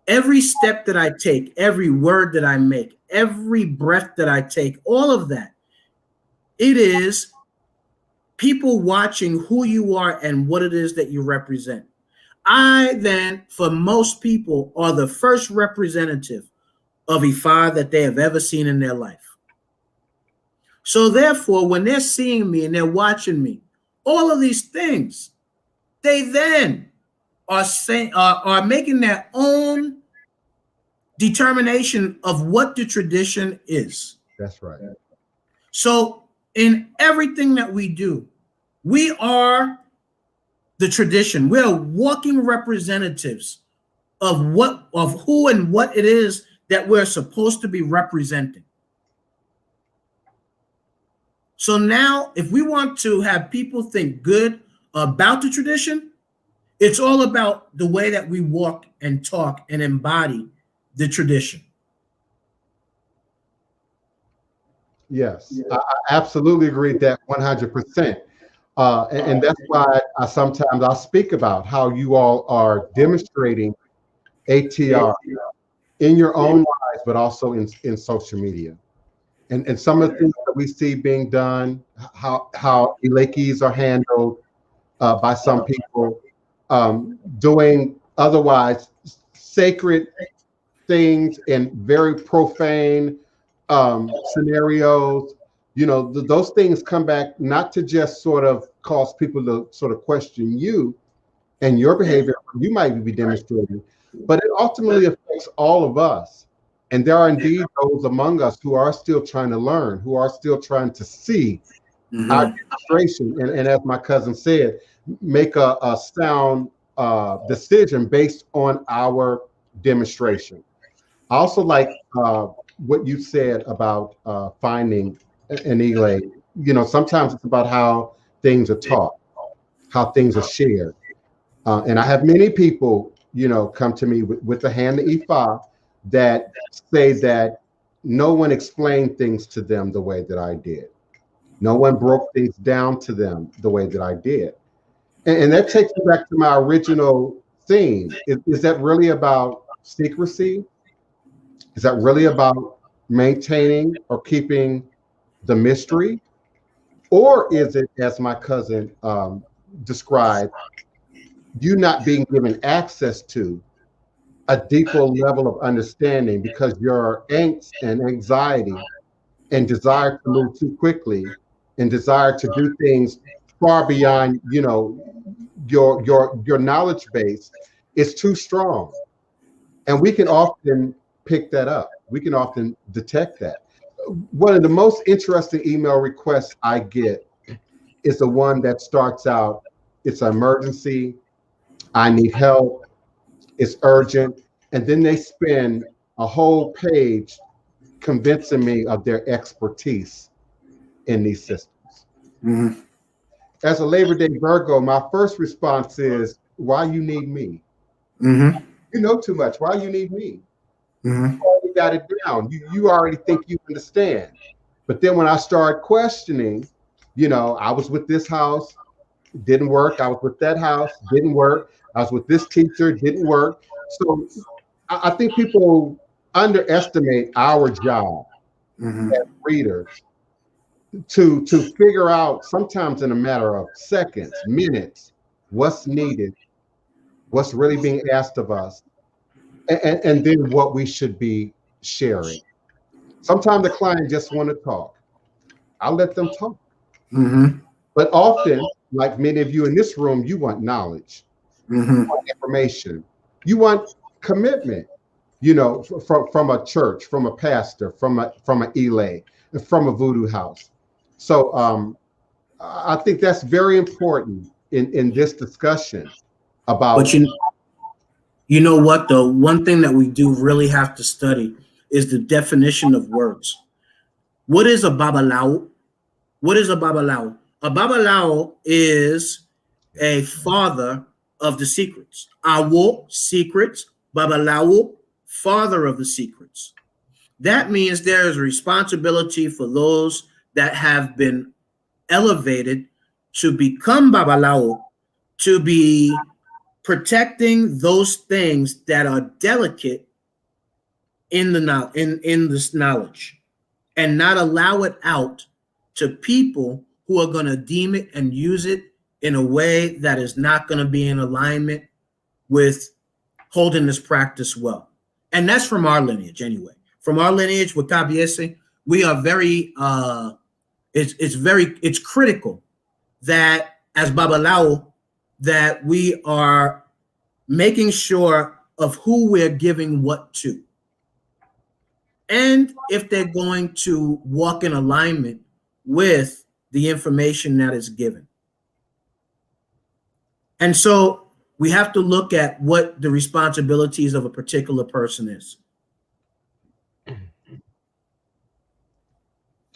Every step that I take, every word that I make, every breath that I take, all of that, it is people watching who you are and what it is that you represent. I then, for most people, are the first representative of Ifa that they have ever seen in their life. So therefore, when they're seeing me and they're watching me, all of these things, they then are making their own determination of what the tradition is. That's right. So in everything that we do, we are the tradition. We are walking representatives of who and what it is that we're supposed to be representing. So now, if we want to have people think good about the tradition, it's all about the way that we walk and talk and embody the tradition. Yes, I absolutely agree with that 100%. And that's why I speak about how you all are demonstrating ATR in your own lives, but also in social media. And some of the things that we see being done, how Ilekis are handled by some people, doing otherwise sacred things in very profane scenarios. Those things come back not to just sort of cause people to sort of question you and your behavior you might be demonstrating, but it ultimately affects all of us. And there are indeed those among us who are still trying to learn, who are still trying to see our demonstration. And as my cousin said, make a sound decision based on our demonstration. I also like what you said about finding an Ile. Sometimes it's about how things are taught, how things are shared. And I have many people, come to me with the hand of Ifa that say that no one explained things to them the way that I did. No one broke things down to them the way that I did. And that takes me back to my original theme. Is that really about secrecy? Is that really about maintaining or keeping the mystery? Or is it, as my cousin described, you not being given access to a deeper level of understanding because your angst and anxiety and desire to move too quickly and desire to do things far beyond, your knowledge base is too strong. And we can often pick that up. We can often detect that. One of the most interesting email requests I get is the one that starts out, it's an emergency, I need help, it's urgent. And then they spend a whole page convincing me of their expertise in these systems. Mm-hmm. As a Labor Day Virgo, my first response is, why you need me? Mm-hmm. You know too much. Why you need me? Mm-hmm. You already got it down. You already think you understand. But then when I start questioning, I was with this house, didn't work. I was with that house, didn't work. I was with this teacher, didn't work. So I think people underestimate our job Mm-hmm. as readers to figure out, sometimes in a matter of seconds, minutes, what's needed, what's really being asked of us, and then what we should be sharing. Sometimes the client just want to talk. I'll let them talk. Mm-hmm. But often, like many of you in this room, you want knowledge, Mm-hmm. you want information, you want commitment, from a church, from a pastor, from an Ile, from a voodoo house. So I think that's very important in this discussion about. But you know what though? One thing that we do really have to study is the definition of words. What is a babalao? What is a babalao? A babalao is a father of the secrets. Awo, secrets. Babalao, father of the secrets. That means there is a responsibility for those that have been elevated to become babalao, to be protecting those things that are delicate in this knowledge, and not allow it out to people who are going to deem it and use it in a way that is not going to be in alignment with holding this practice well. And that's from our lineage anyway. From our lineage with Kabiese, we are very it's critical that as Babalao that we are making sure of who we're giving what to. And if they're going to walk in alignment with the information that is given. And so we have to look at what the responsibilities of a particular person is.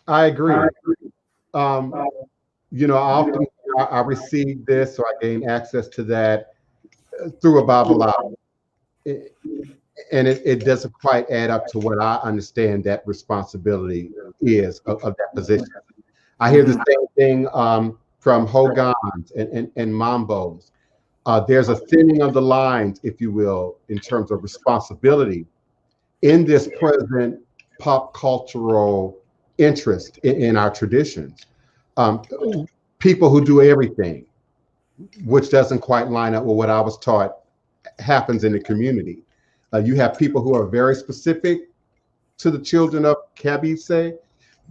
I agree. Often I receive this or I gain access to that through a Babalao. And it doesn't quite add up to what I understand that responsibility is of that position. I hear the same thing from Hogans and Mambos. There's a thinning of the lines, if you will, in terms of responsibility in this present pop cultural interest in our traditions. People who do everything, which doesn't quite line up with what I was taught happens in the community. You have people who are very specific to the children of Kabise,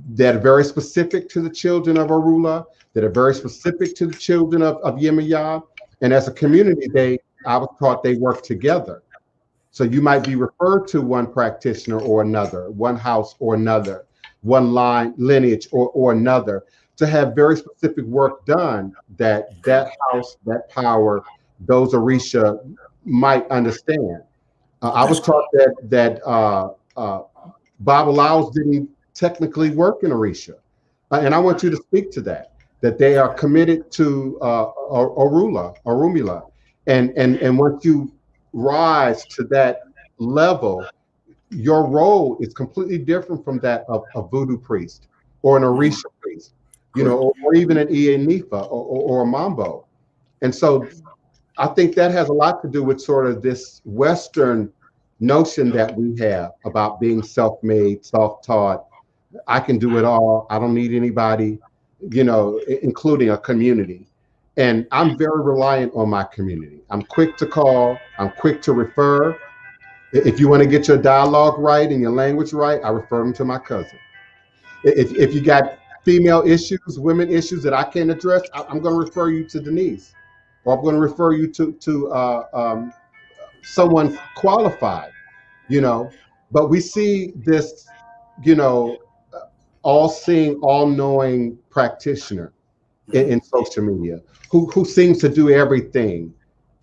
that are very specific to the children of Arula, that are very specific to the children of Yemaya. And as a community, I was taught they work together. So you might be referred to one practitioner or another, one house or another, one lineage or another, to have very specific work done that house, that power, those Orisha might understand. I was taught that Babalaos didn't technically work in Orisha. And I want you to speak to that they are committed to Orumila. And once you rise to that level, your role is completely different from that of a voodoo priest or an Orisha priest, or even an Nifa or a Mambo. And so I think that has a lot to do with sort of this Western notion that we have about being self-made, self-taught. I can do it all. I don't need anybody, including a community. And I'm very reliant on my community. I'm quick to call. I'm quick to refer. If you want to get your dialogue right and your language right, I refer them to my cousin. If you got female issues, women issues that I can't address, I'm going to refer you to Denise, or I'm going to refer you to someone qualified, But we see this, all-seeing, all-knowing practitioner in social media who seems to do everything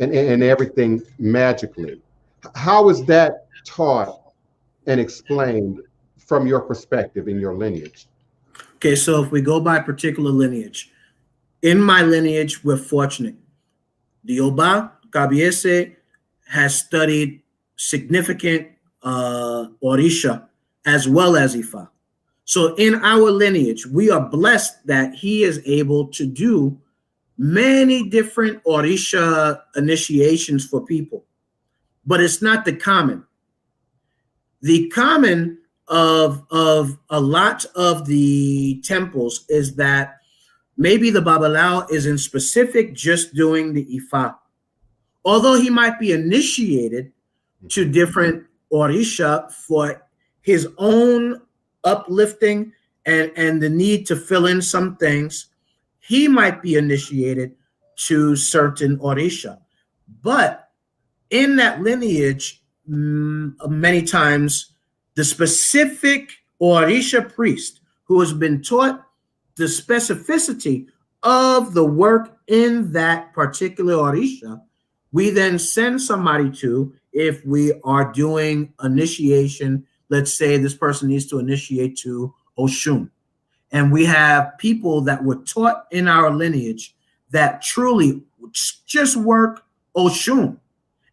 and everything magically. How is that taught and explained from your perspective in your lineage? Okay, so if we go by particular lineage, in my lineage, we're fortunate. The Oba, Kabiese, has studied significant Orisha as well as Ifa. So in our lineage, we are blessed that he is able to do many different Orisha initiations for people, but it's not the common. The common of a lot of the temples is that maybe the Babalao is in specific just doing the Ifa, although he might be initiated to different Orisha for his own uplifting and the need to fill in some things. He might be initiated to certain Orisha, but in that lineage, many times the specific Orisha priest who has been taught the specificity of the work in that particular Orisha, we then send somebody to, if we are doing initiation, let's say this person needs to initiate to Oshun. And we have people that were taught in our lineage that truly just work Oshun.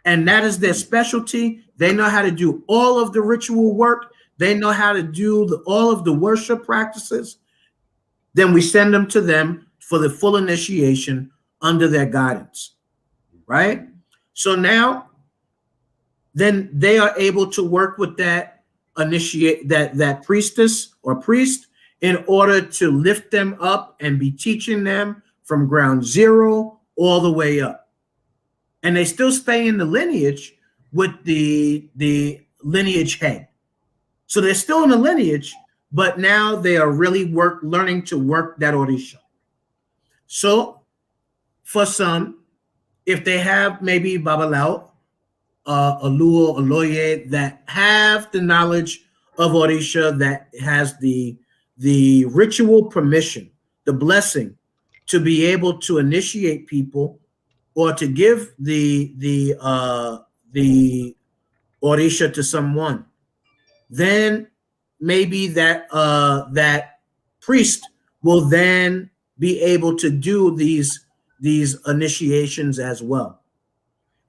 And that is their specialty. They know how to do all of the ritual work. They know how to do all of the worship practices. Then we send them to them for the full initiation under their guidance, right? So now, then they are able to work with that that priestess or priest in order to lift them up and be teaching them from ground zero all the way up. And they still stay in the lineage with the lineage head. So they're still in the lineage, but now they are really learning to work that Orisha. So for some, if they have maybe Babalao, Aluo, Oloye that have the knowledge of Orisha, that has the ritual permission, the blessing to be able to initiate people or to give the Orisha to someone, then maybe that priest will then be able to do these initiations as well.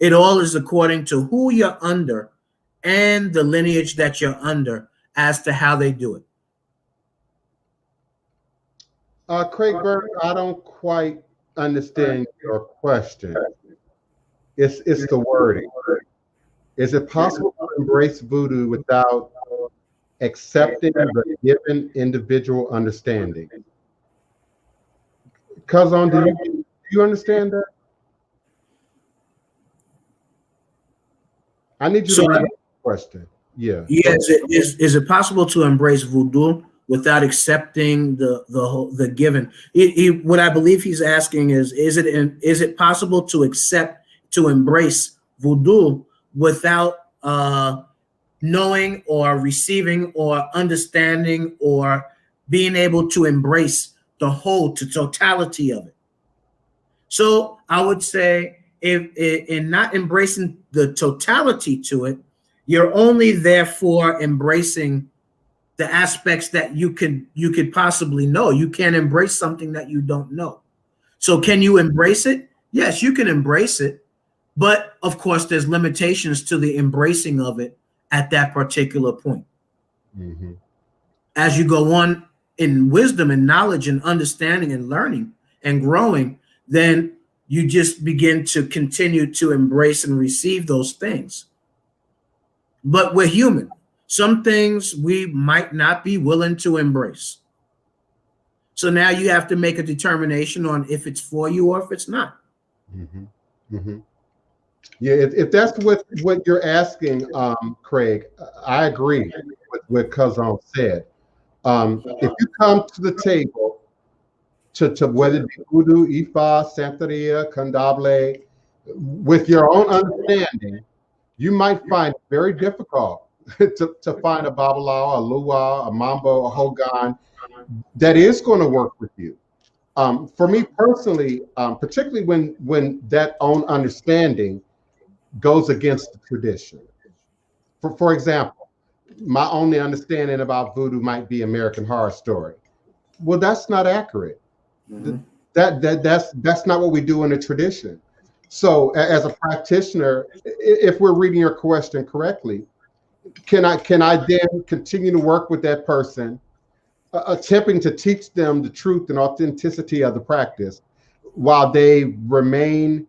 It all is according to who you're under and the lineage that you're under as to how they do it. Craig Burke, I don't quite understand your question. It's the wording. Is it possible to embrace voodoo without accepting the given individual understanding? Cousin, do you understand that? I need you to repeat the question. Yeah. Yes. Is it possible to embrace voodoo without accepting the given? What I believe he's asking is it possible to embrace voodoo without knowing or receiving or understanding or being able to embrace the whole, the totality of it? So I would say, if in not embracing the totality to it, you're only therefore embracing the aspects that you could possibly know. You can't embrace something that you don't know. So can you embrace it? Yes, you can embrace it. But of course, there's limitations to the embracing of it at that particular point. Mm-hmm. As you go on in wisdom and knowledge and understanding and learning and growing, then you just begin to continue to embrace and receive those things. But we're human. Some things we might not be willing to embrace. So now you have to make a determination on if it's for you or if it's not. Mm-hmm. Mm-hmm. Yeah, if that's what you're asking, Craig, I agree with what Cousin said. If you come to the table to whether it be Voodoo, Ifa, Santeria, Kandable, with your own understanding, you might find it very difficult to find a Babalawo, a Luwa, a Mambo, a Hogan that is going to work with you. For me personally, particularly when that own understanding goes against the tradition. For example, my only understanding about voodoo might be American Horror Story. Well, that's not accurate. Mm-hmm. That's not what we do in the tradition. So as a practitioner, if we're reading your question correctly, can I then continue to work with that person, attempting to teach them the truth and authenticity of the practice while they remain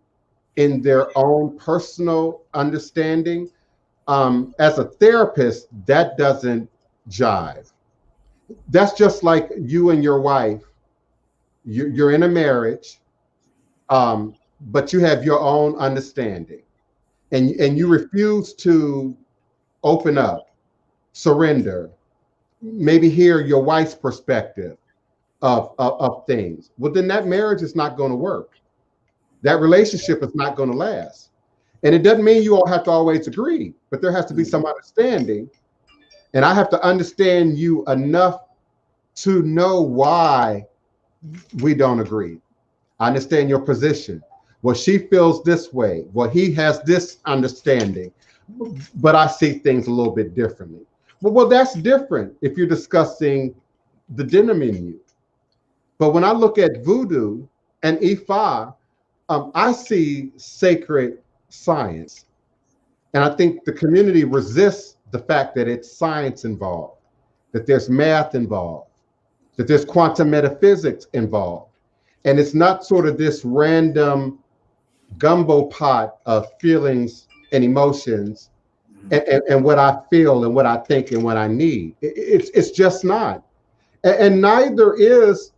in their own personal understanding? As a therapist, that doesn't jive. That's just like you and your wife. You're in a marriage, but you have your own understanding, and you refuse to open up, surrender, maybe hear your wife's perspective of things. Well, then that marriage is not going to work. That relationship is not going to last. And it doesn't mean you all have to always agree, but there has to be some understanding. And I have to understand you enough to know why we don't agree. I understand your position. Well, she feels this way. Well, he has this understanding, but I see things a little bit differently. Well, that's different if you're discussing the dinner menu. But when I look at voodoo and Ifa, I see sacred science. And I think the community resists the fact that it's science involved, that there's math involved, that there's quantum metaphysics involved. And it's not sort of this random gumbo pot of feelings and emotions and what I feel and what I think and what I need. It's just not. And neither is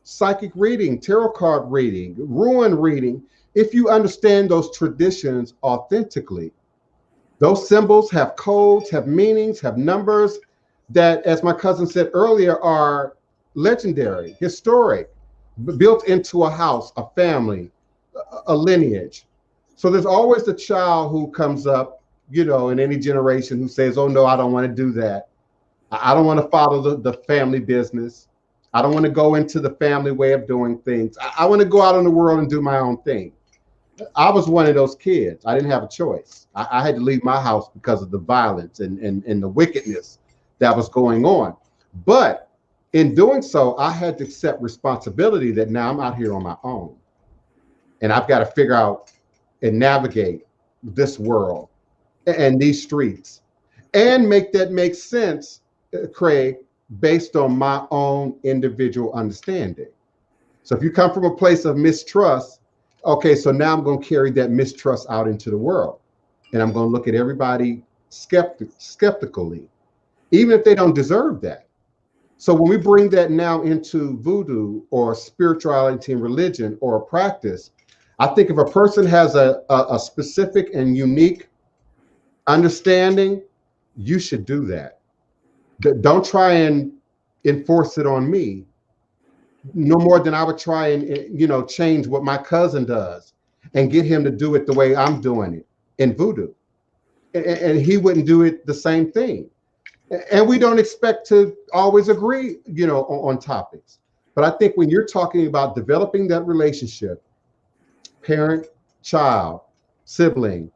psychic reading, tarot card reading, ruin reading, if you understand those traditions authentically. Those symbols have codes, have meanings, have numbers that, as my cousin said earlier, are legendary, historic, built into a house, a family, a lineage. So there's always the child who comes up, you know, in any generation who says, oh no, I don't want to do that. I don't want to follow the family business. I don't want to go into the family way of doing things. I want to go out in the world and do my own thing. I was one of those kids. I didn't have a choice. I had to leave my house because of the violence and the wickedness that was going on. But in doing so, I had to accept responsibility that now I'm out here on my own. And I've got to figure out and navigate this world and these streets and make that make sense, Craig, based on my own individual understanding. So if you come from a place of mistrust, okay, so now I'm going to carry that mistrust out into the world. And I'm going to look at everybody skeptically, even if they don't deserve that. So when we bring that now into voodoo or spirituality and religion or a practice, I think if a person has a specific and unique understanding, you should do that. Don't try and enforce it on me, no more than I would try and, you know, change what my cousin does and get him to do it the way I'm doing it in voodoo. And he wouldn't do it the same thing. And we don't expect to always agree, you know, on topics. But I think when you're talking about developing that relationship, parent, child, sibling,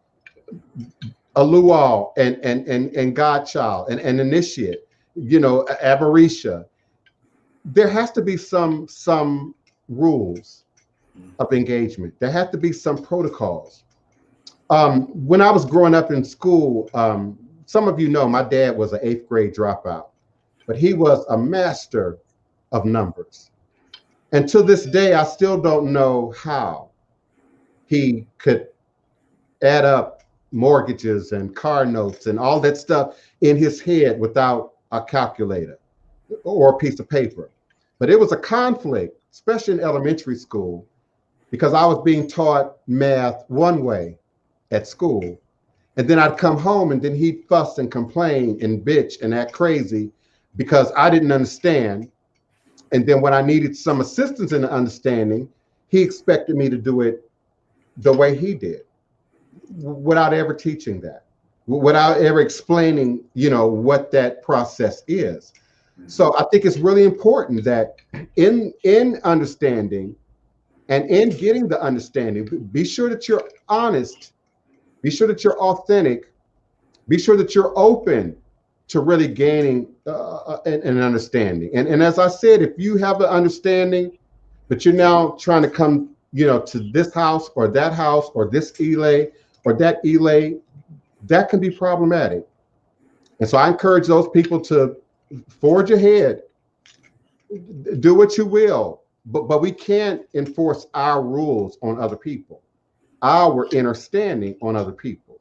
a luau and godchild and initiate, Avarisha. There has to be some rules of engagement. There have to be some protocols. When I was growing up in school, some of you know my dad was an 8th grade dropout, but he was a master of numbers. And to this day, I still don't know how he could add up mortgages and car notes and all that stuff in his head without a calculator or a piece of paper. But it was a conflict, especially in elementary school, because I was being taught math one way at school. And then I'd come home and then he'd fuss and complain and bitch and act crazy because I didn't understand. And then when I needed some assistance in the understanding, he expected me to do it the way he did, without ever teaching that, without ever explaining, what that process is. So I think it's really important that in understanding and in getting the understanding, be sure that you're honest, be sure that you're authentic, be sure that you're open to really gaining an understanding. And as I said, if you have an understanding, but you're now trying to come, to this house or this Ile or that Ile, that can be problematic. And so I encourage those people to forge ahead, do what you will, but we can't enforce our rules on other people, our understanding on other people.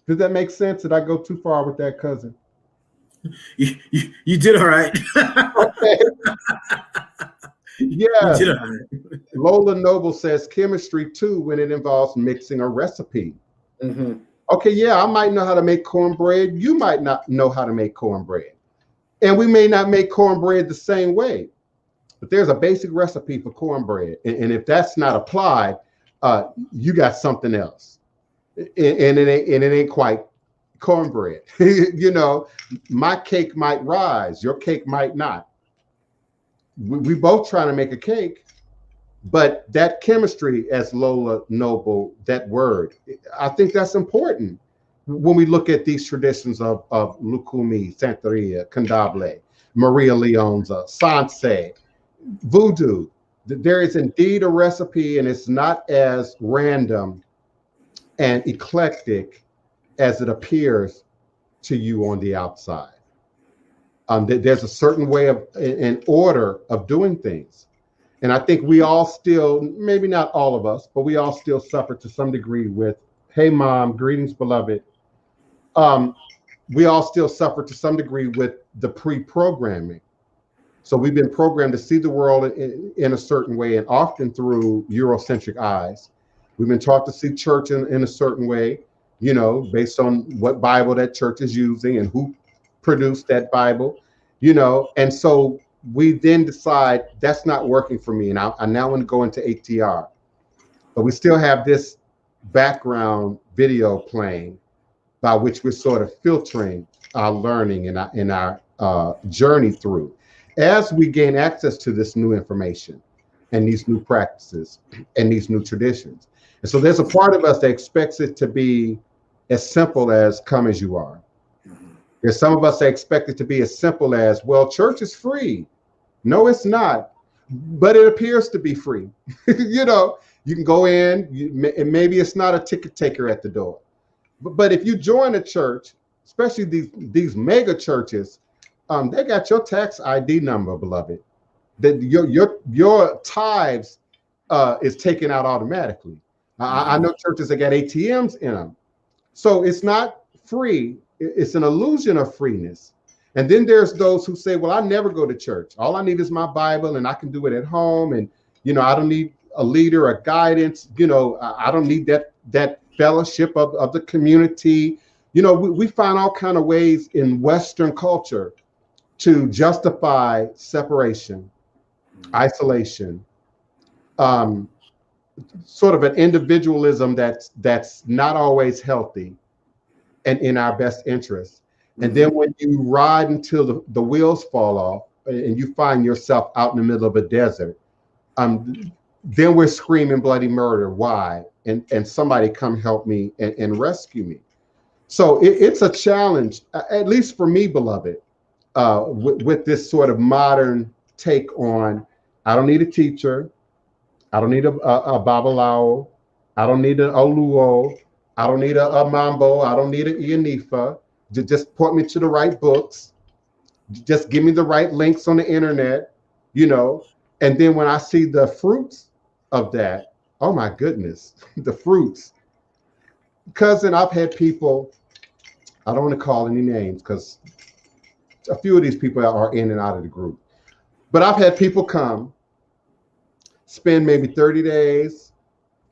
Does that make sense? Did I go too far with that, cousin? You did all right. Okay. Yeah. You did all right. Lola Noble says chemistry too when it involves mixing a recipe. Mm-hmm. Okay, yeah, I might know how to make cornbread. You might not know how to make cornbread. And we may not make cornbread the same way, but there's a basic recipe for cornbread. And if that's not applied, you got something else. And it ain't quite cornbread. My cake might rise, your cake might not. We both trying to make a cake, but that chemistry, as Lola Noble, that word, I think that's important when we look at these traditions of Lukumi, Santeria, Candomblé, Maria Leonza, Sanse, Voodoo. There is indeed a recipe, and it's not as random and eclectic as it appears to you on the outside. There's a certain way of an order of doing things. And I think we all still, maybe not all of us, but we all still suffer to some degree with, hey, mom, greetings, beloved. We all still suffer to some degree with the pre-programming. So we've been programmed to see the world in a certain way, and often through Eurocentric eyes. We've been taught to see church in a certain way, based on what Bible that church is using and who produced that Bible, and so we then decide that's not working for me. And I now want to go into ATR, but we still have this background video playing by which we're sort of filtering our learning and our journey through as we gain access to this new information and these new practices and these new traditions. And so there's a part of us that expects it to be as simple as come as you are. There's some of us that expect it to be as simple as, well, church is free. No, it's not, but it appears to be free. You can go in, and maybe it's not a ticket taker at the door. But if you join a church, especially these mega churches, they got your tax ID number, beloved. That your tithes is taken out automatically. I know churches that got ATMs in them. So it's not free. It's an illusion of freeness. And then there's those who say, well, I never go to church. All I need is my Bible and I can do it at home. And, I don't need a leader or guidance. I don't need that fellowship of the community. We find all kind of ways in Western culture to justify separation, isolation, sort of an individualism that's not always healthy and in our best interest. And then when you ride until the wheels fall off and you find yourself out in the middle of a desert, then we're screaming bloody murder. Why? And somebody come help me and rescue me. So it's a challenge, at least for me, beloved, with this sort of modern take on, I don't need a teacher. I don't need a Babalao. I don't need an Oluo. I don't need a Mambo. I don't need an Ianifa. Just point me to the right books. Just give me the right links on the internet, you know. And then when I see the fruits of that, oh my goodness, the fruits. Cousin, I've had people, I don't want to call any names because a few of these people are in and out of the group. But I've had people come, spend maybe 30 days,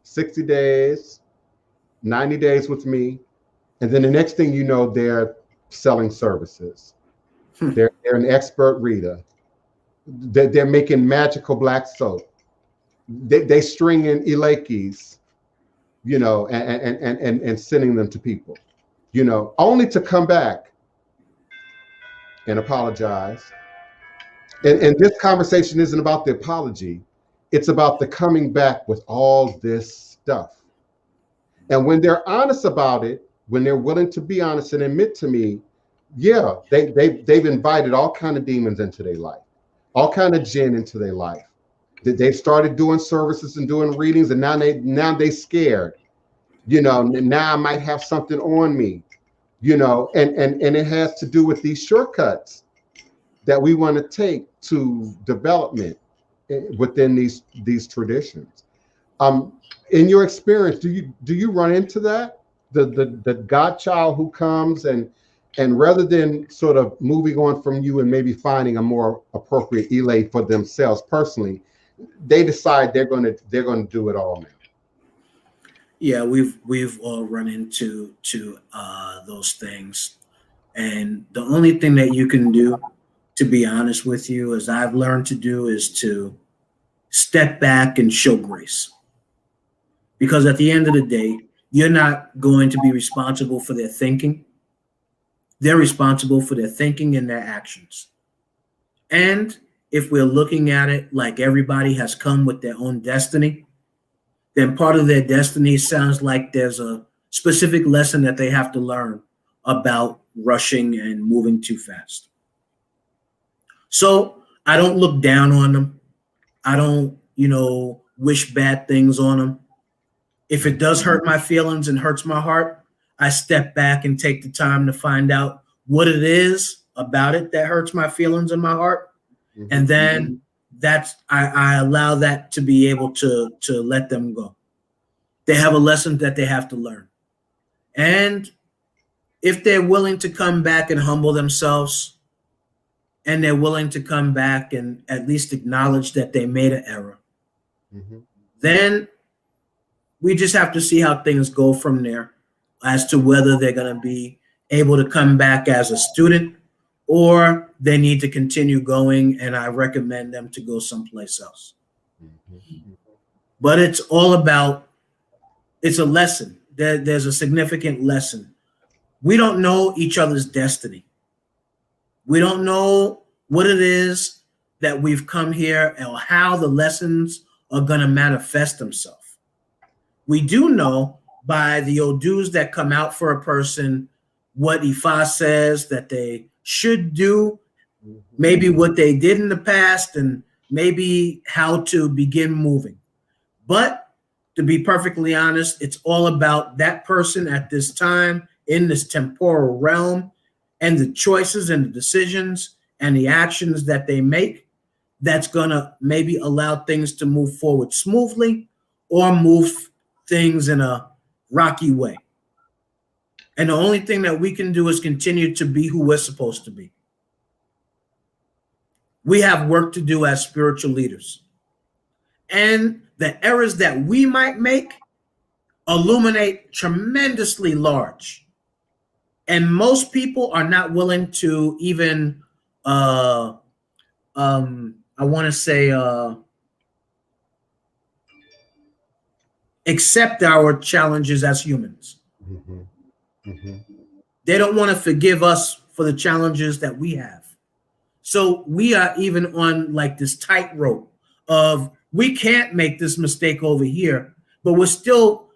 60 days, 90 days with me. And then the next thing you know, they're selling services. They're an expert reader. They're making magical black soap. They string in ilekis, you know, and sending them to people, you know, only to come back and apologize. And this conversation isn't about the apology. It's about the coming back with all this stuff. And when they're honest about it, when they're willing to be honest and admit to me, yeah, they've invited all kind of demons into their life, all kind of jinn into their life. They've started doing services and doing readings, and now they scared. You know, now I might have something on me, you know, and it has to do with these shortcuts that we want to take to development within these traditions. In your experience, do you run into that? The godchild who comes and rather than sort of moving on from you and maybe finding a more appropriate Ile for themselves personally, they decide they're going to do it all now. Yeah, we've all run into those things, and the only thing that you can do, to be honest with you, as I've learned to do, is to step back and show grace. Because at the end of the day, you're not going to be responsible for their thinking. They're responsible for their thinking and their actions. And if we're looking at it like everybody has come with their own destiny, then part of their destiny sounds like there's a specific lesson that they have to learn about rushing and moving too fast. So I don't look down on them. I don't, wish bad things on them. If it does hurt my feelings and hurts my heart, I step back and take the time to find out what it is about it that hurts my feelings and my heart. Mm-hmm. And then I allow that to be able to let them go. They have a lesson that they have to learn. And if they're willing to come back and humble themselves, and they're willing to come back and at least acknowledge that they made an error, mm-hmm. then we just have to see how things go from there as to whether they're going to be able to come back as a student or they need to continue going, and I recommend them to go someplace else. Mm-hmm. But it's all about, it's a lesson. There's a significant lesson. We don't know each other's destiny. We don't know what it is that we've come here or how the lessons are going to manifest themselves. We do know by the Odus that come out for a person what Ifa says that they should do, maybe what they did in the past, and maybe how to begin moving. But to be perfectly honest, it's all about that person at this time in this temporal realm and the choices and the decisions and the actions that they make that's going to maybe allow things to move forward smoothly or move things in a rocky way. And the only thing that we can do is continue to be who we're supposed to be. We have work to do as spiritual leaders. And the errors that we might make illuminate tremendously large. And most people are not willing to even, I want to say, accept our challenges as humans. Mm-hmm. Mm-hmm. They don't want to forgive us for the challenges that we have. So we are even on like this tightrope of we can't make this mistake over here, but we're still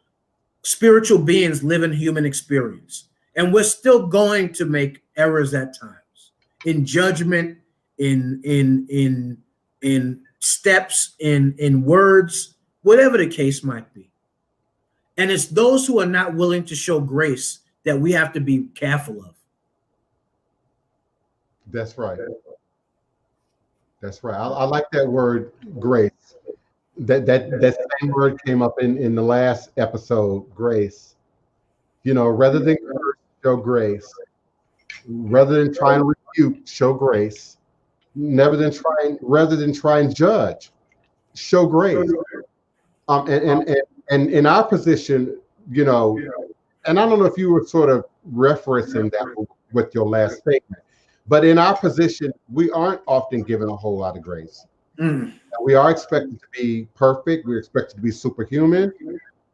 spiritual beings living human experience. And we're still going to make errors at times in judgment, in steps, in words, whatever the case might be. And it's those who are not willing to show grace that we have to be careful of. That's right. That's right. I like that word, grace. That same word came up in the last episode, grace. You know, rather than curse, show grace. Rather than trying to rebuke, show grace. Rather than try and judge, show grace. And in our position, you know, and I don't know if you were sort of referencing that with your last statement, but in our position, we aren't often given a whole lot of grace. We are expected to be perfect. We're expected to be superhuman.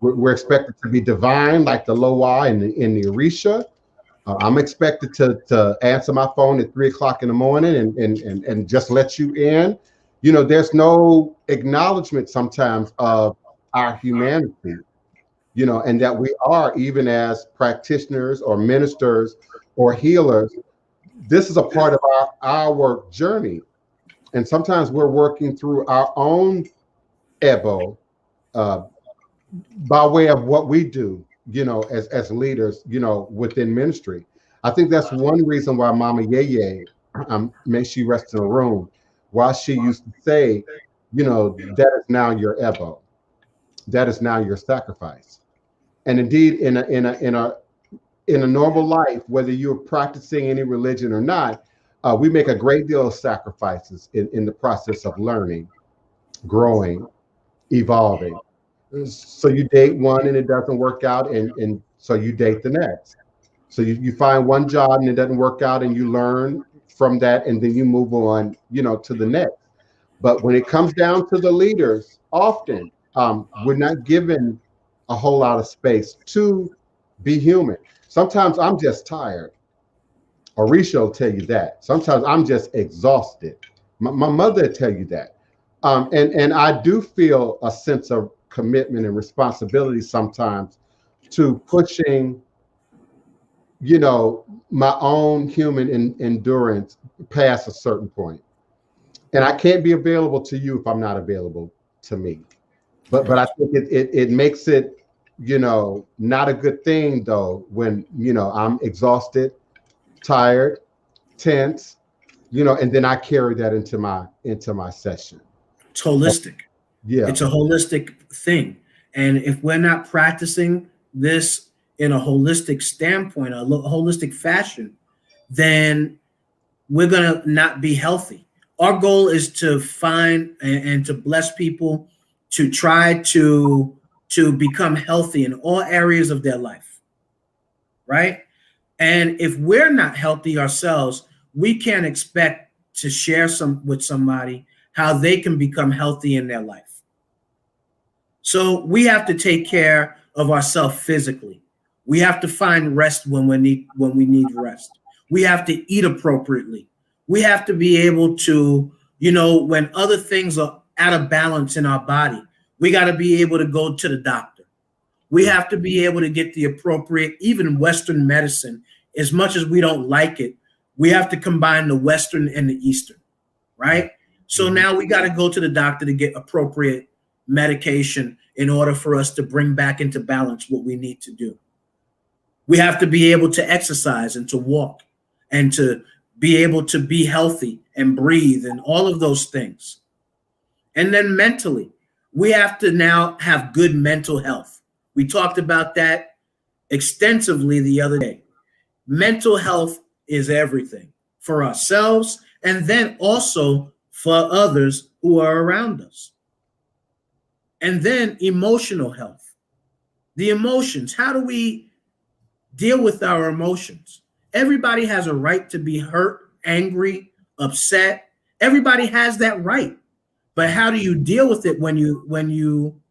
We're expected to be divine, like the Oloye in the Orisha. I'm expected to answer my phone at 3 o'clock in the morning and just let you in. You know, there's no acknowledgement sometimes of our humanity, you know, and that we are, even as practitioners or ministers or healers, this is a part of our journey. And sometimes we're working through our own ego by way of what we do, you know, as leaders, you know, within ministry. I think that's one reason why Mama Yeye, may she rest in a room, why she used to say, you know, that is now your ego, that is now your sacrifice. And indeed, in a normal life, whether you're practicing any religion or not, we make a great deal of sacrifices in the process of learning, growing, evolving. So you date one and it doesn't work out, and so you date the next. So you find one job and it doesn't work out, and you learn from that, and then you move on, you know, to the next. But when it comes down to the leaders, often we're not given a whole lot of space to be human. Sometimes I'm just tired. Orisha will tell you that. Sometimes I'm just exhausted. My mother will tell you that. And I do feel a sense of commitment and responsibility sometimes to pushing, you know, my own human endurance past a certain point. And I can't be available to you if I'm not available to me. But I think it makes it, you know, not a good thing though when, you know, I'm exhausted, tired, tense, you know, and then I carry that into my session. It's holistic. Yeah. It's a holistic thing. And if we're not practicing this in a holistic standpoint, a holistic fashion, then we're going to not be healthy. Our goal is to find and to bless people to try to become healthy in all areas of their life, right? And if we're not healthy ourselves, we can't expect to share with somebody how they can become healthy in their life. So we have to take care of ourselves physically. We have to find rest when we need rest. We have to eat appropriately. We have to be able to, you know, when other things are out of balance in our body, we got to be able to go to the doctor. We have to be able to get the appropriate, even Western medicine, as much as we don't like it, we have to combine the Western and the Eastern, right? So now we got to go to the doctor to get appropriate medication in order for us to bring back into balance what we need to do. We have to be able to exercise and to walk and to be able to be healthy and breathe and all of those things. And then mentally, we have to now have good mental health. We talked about that extensively the other day. Mental health is everything for ourselves and then also for others who are around us. And then emotional health. The emotions, how do we deal with our emotions? Everybody has a right to be hurt, angry, upset. Everybody has that right. But how do you deal with it when you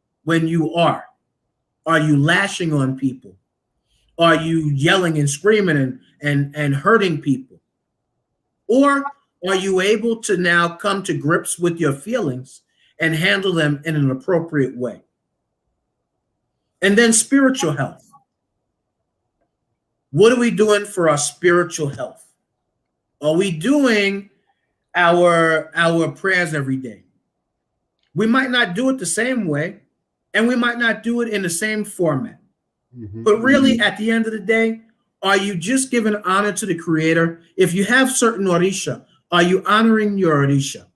are? Are you lashing on people? Are you yelling and screaming and hurting people? Or are you able to now come to grips with your feelings and handle them in an appropriate way? And then spiritual health. What are we doing for our spiritual health? Are we doing our prayers every day? We might not do it the same way, and we might not do it in the same format. But really, at the end of the day, are you just giving honor to the Creator? If you have certain Orisha, are you honoring your Orisha?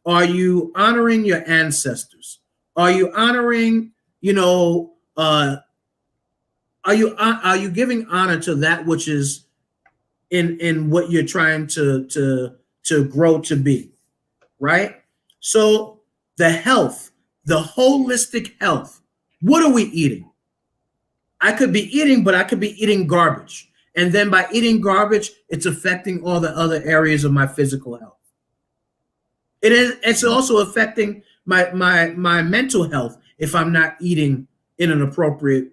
Are you honoring your ancestors? Are you honoring, are you giving honor to that which is in what you're trying to grow to be, right? So the health, the holistic health, what are we eating? I could be eating, but I could be eating garbage. And then by eating garbage, it's affecting all the other areas of my physical health. It's also affecting my mental health if I'm not eating in an appropriate,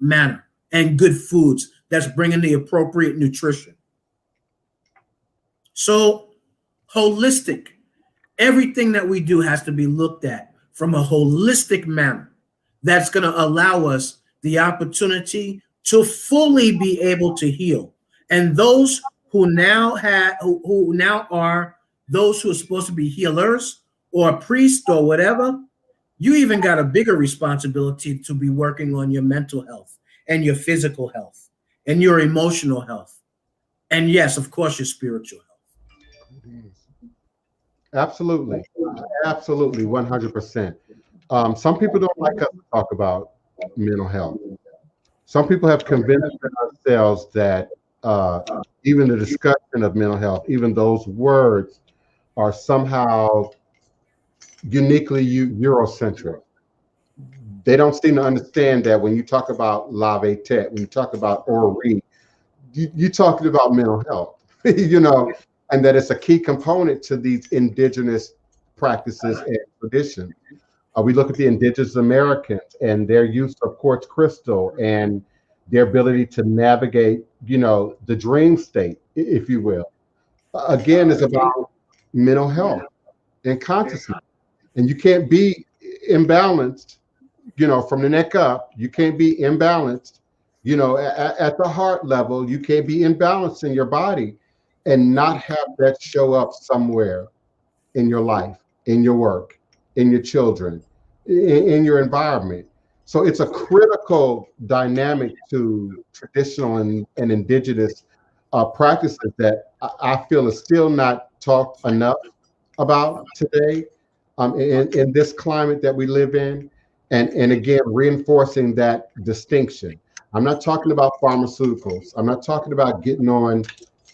manner, and good foods that's bringing the appropriate nutrition. So holistic, everything that we do has to be looked at from a holistic manner that's going to allow us the opportunity to fully be able to heal. And those who now are those who are supposed to be healers or priests or whatever, you even got a bigger responsibility to be working on your mental health and your physical health and your emotional health. And yes, of course, your spiritual health. Absolutely. Absolutely. 100%. Some people don't like us to talk about mental health. Some people have convinced themselves that even the discussion of mental health, even those words, are somehow uniquely Eurocentric. They don't seem to understand that when you talk about lave tet, when you talk about ori, you're talking about mental health, and that it's a key component to these indigenous practices and traditions. We look at the indigenous Americans and their use of quartz crystal and their ability to navigate, the dream state, if you will. Again, it's about mental health and consciousness. And you can't be imbalanced, from the neck up. You can't be imbalanced, at the heart level. You can't be imbalanced in your body and not have that show up somewhere in your life, in your work, in your children, in your environment. So it's a critical dynamic to traditional and indigenous practices that I feel is still not talked enough about today in this climate that we live in. And again, reinforcing that distinction. I'm not talking about pharmaceuticals. I'm not talking about getting on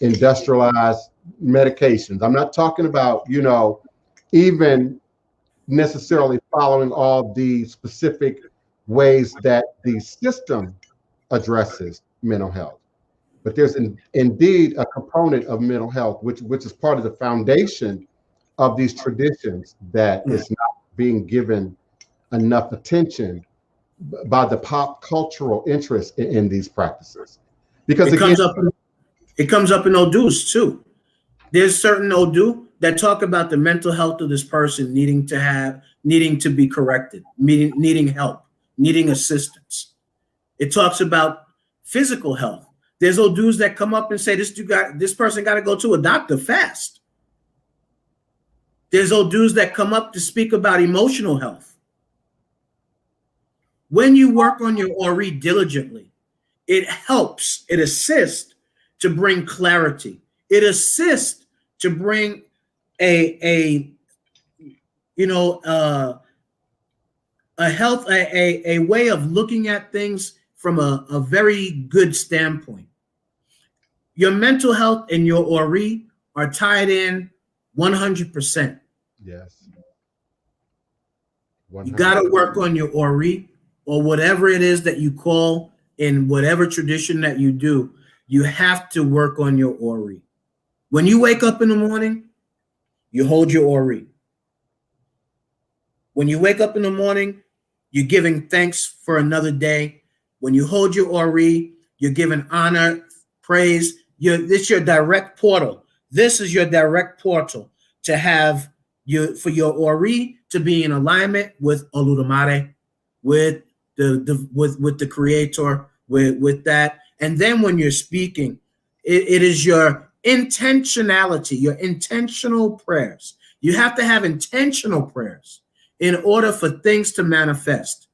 industrialized medications. I'm not talking about, even necessarily following all the specific ways that the system addresses mental health. But there's indeed a component of mental health, which is part of the foundation of these traditions that is not being given enough attention by the pop cultural interest in these practices. Because it comes up in Odus too. There's certain Odu that talk about the mental health of this person needing to be corrected, needing help, needing assistance. It talks about physical health. There's Odus that come up and say this person got to go to a doctor fast. There's Odus that come up to speak about emotional health. When you work on your Ori diligently, it helps, it assists to bring clarity. It assists to bring a way of looking at things from a very good standpoint. Your mental health and your Ori are tied in 100%. Yes. 100%. You got to work on your Ori, or whatever it is that you call in whatever tradition that you do. You have to work on your Ori. When you wake up in the morning, you hold your Ori. When you wake up in the morning, you're giving thanks for another day. When you hold your Ori, you're giving honor, praise. This is your direct portal. This is your direct portal to have for your Ori to be in alignment with Oludumare, with the Creator, with that, And then when you're speaking, it is your intentionality, your intentional prayers. You have to have intentional prayers in order for things to manifest.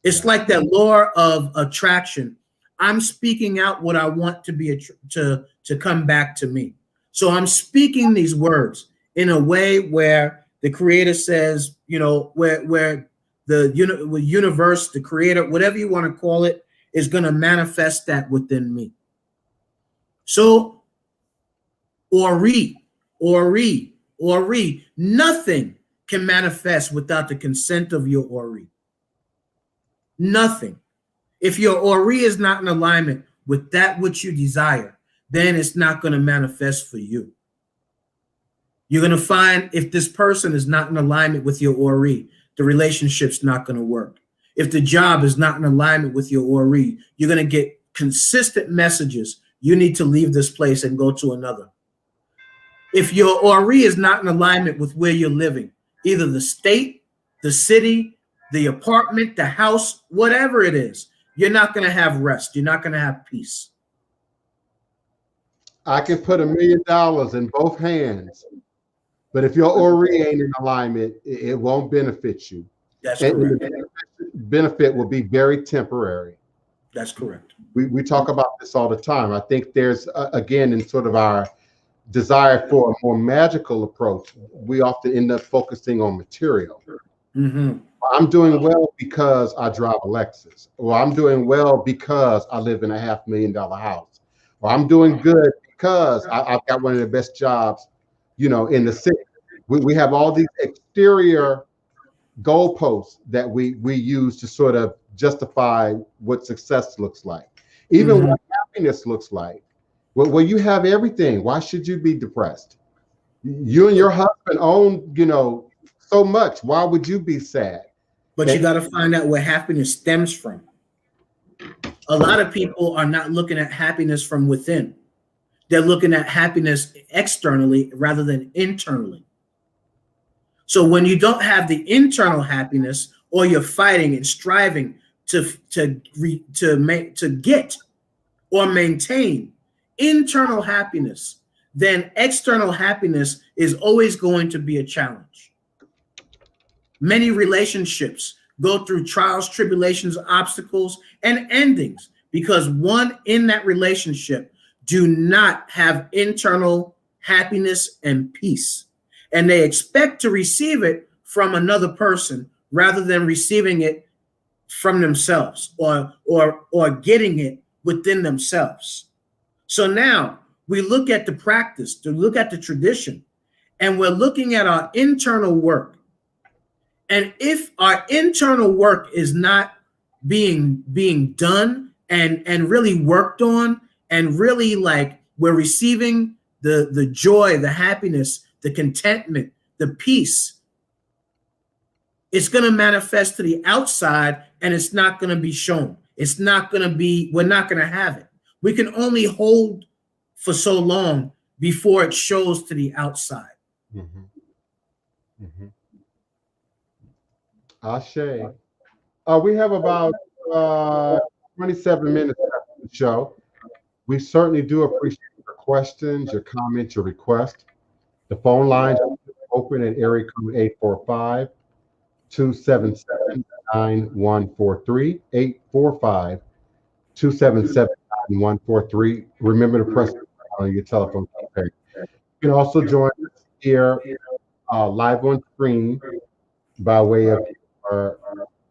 It's like that law of attraction. I'm speaking out what I want to be to come back to me. So I'm speaking these words in a way where the Creator says, you know, where the universe, the Creator, whatever you want to call it, is going to manifest that within me. So, Ori, nothing can manifest without the consent of your Ori. Nothing. If your Ori is not in alignment with that which you desire, then it's not going to manifest for you. You're going to find if this person is not in alignment with your Ori, the relationship's not going to work. If the job is not in alignment with your Ori, you're going to get consistent messages. You need to leave this place and go to another. If your Ori is not in alignment with where you're living, either the state, the city, the apartment, the house, whatever it is, you're not going to have rest. You're not going to have peace. I can put $1 million in both hands, but if your Ori ain't in alignment, it won't benefit you. That's correct. The benefit will be very temporary. That's correct. We talk about this all the time. I think there's, again, in sort of our desire for a more magical approach, we often end up focusing on material. Mm-hmm. I'm doing well because I drive a Lexus, or I'm doing well because I live in a $500,000 house, or I'm doing good because I've got one of the best jobs, you know, in the city. We have all these exterior goalposts that we use to sort of justify what success looks like, even what happiness looks like. Well, you have everything. Why should you be depressed? You and your husband own, you know, so much. Why would you be sad? But you got to find out where happiness stems from. A lot of people are not looking at happiness from within. They're looking at happiness externally rather than internally. So when you don't have the internal happiness, or you're fighting and striving to get or maintain internal happiness, then external happiness is always going to be a challenge. Many relationships go through trials, tribulations, obstacles, and endings because one in that relationship do not have internal happiness and peace. And they expect to receive it from another person rather than receiving it from themselves or getting it within themselves. So now we look at the practice, to look at the tradition, and we're looking at our internal work. And if our internal work is not being done and really worked on, and really like we're receiving the joy, the happiness, the contentment, the peace, it's going to manifest to the outside and it's not going to be shown. It's not going to be, we're not going to have it. We can only hold for so long before it shows to the outside. Ashe. We have about 27 minutes after the show. We certainly do appreciate your questions, your comments, your requests. The phone lines are open at area code 845-277-9143, 845-277-9143. Remember to press on your telephone keypad. You can also join us here live on screen by way of our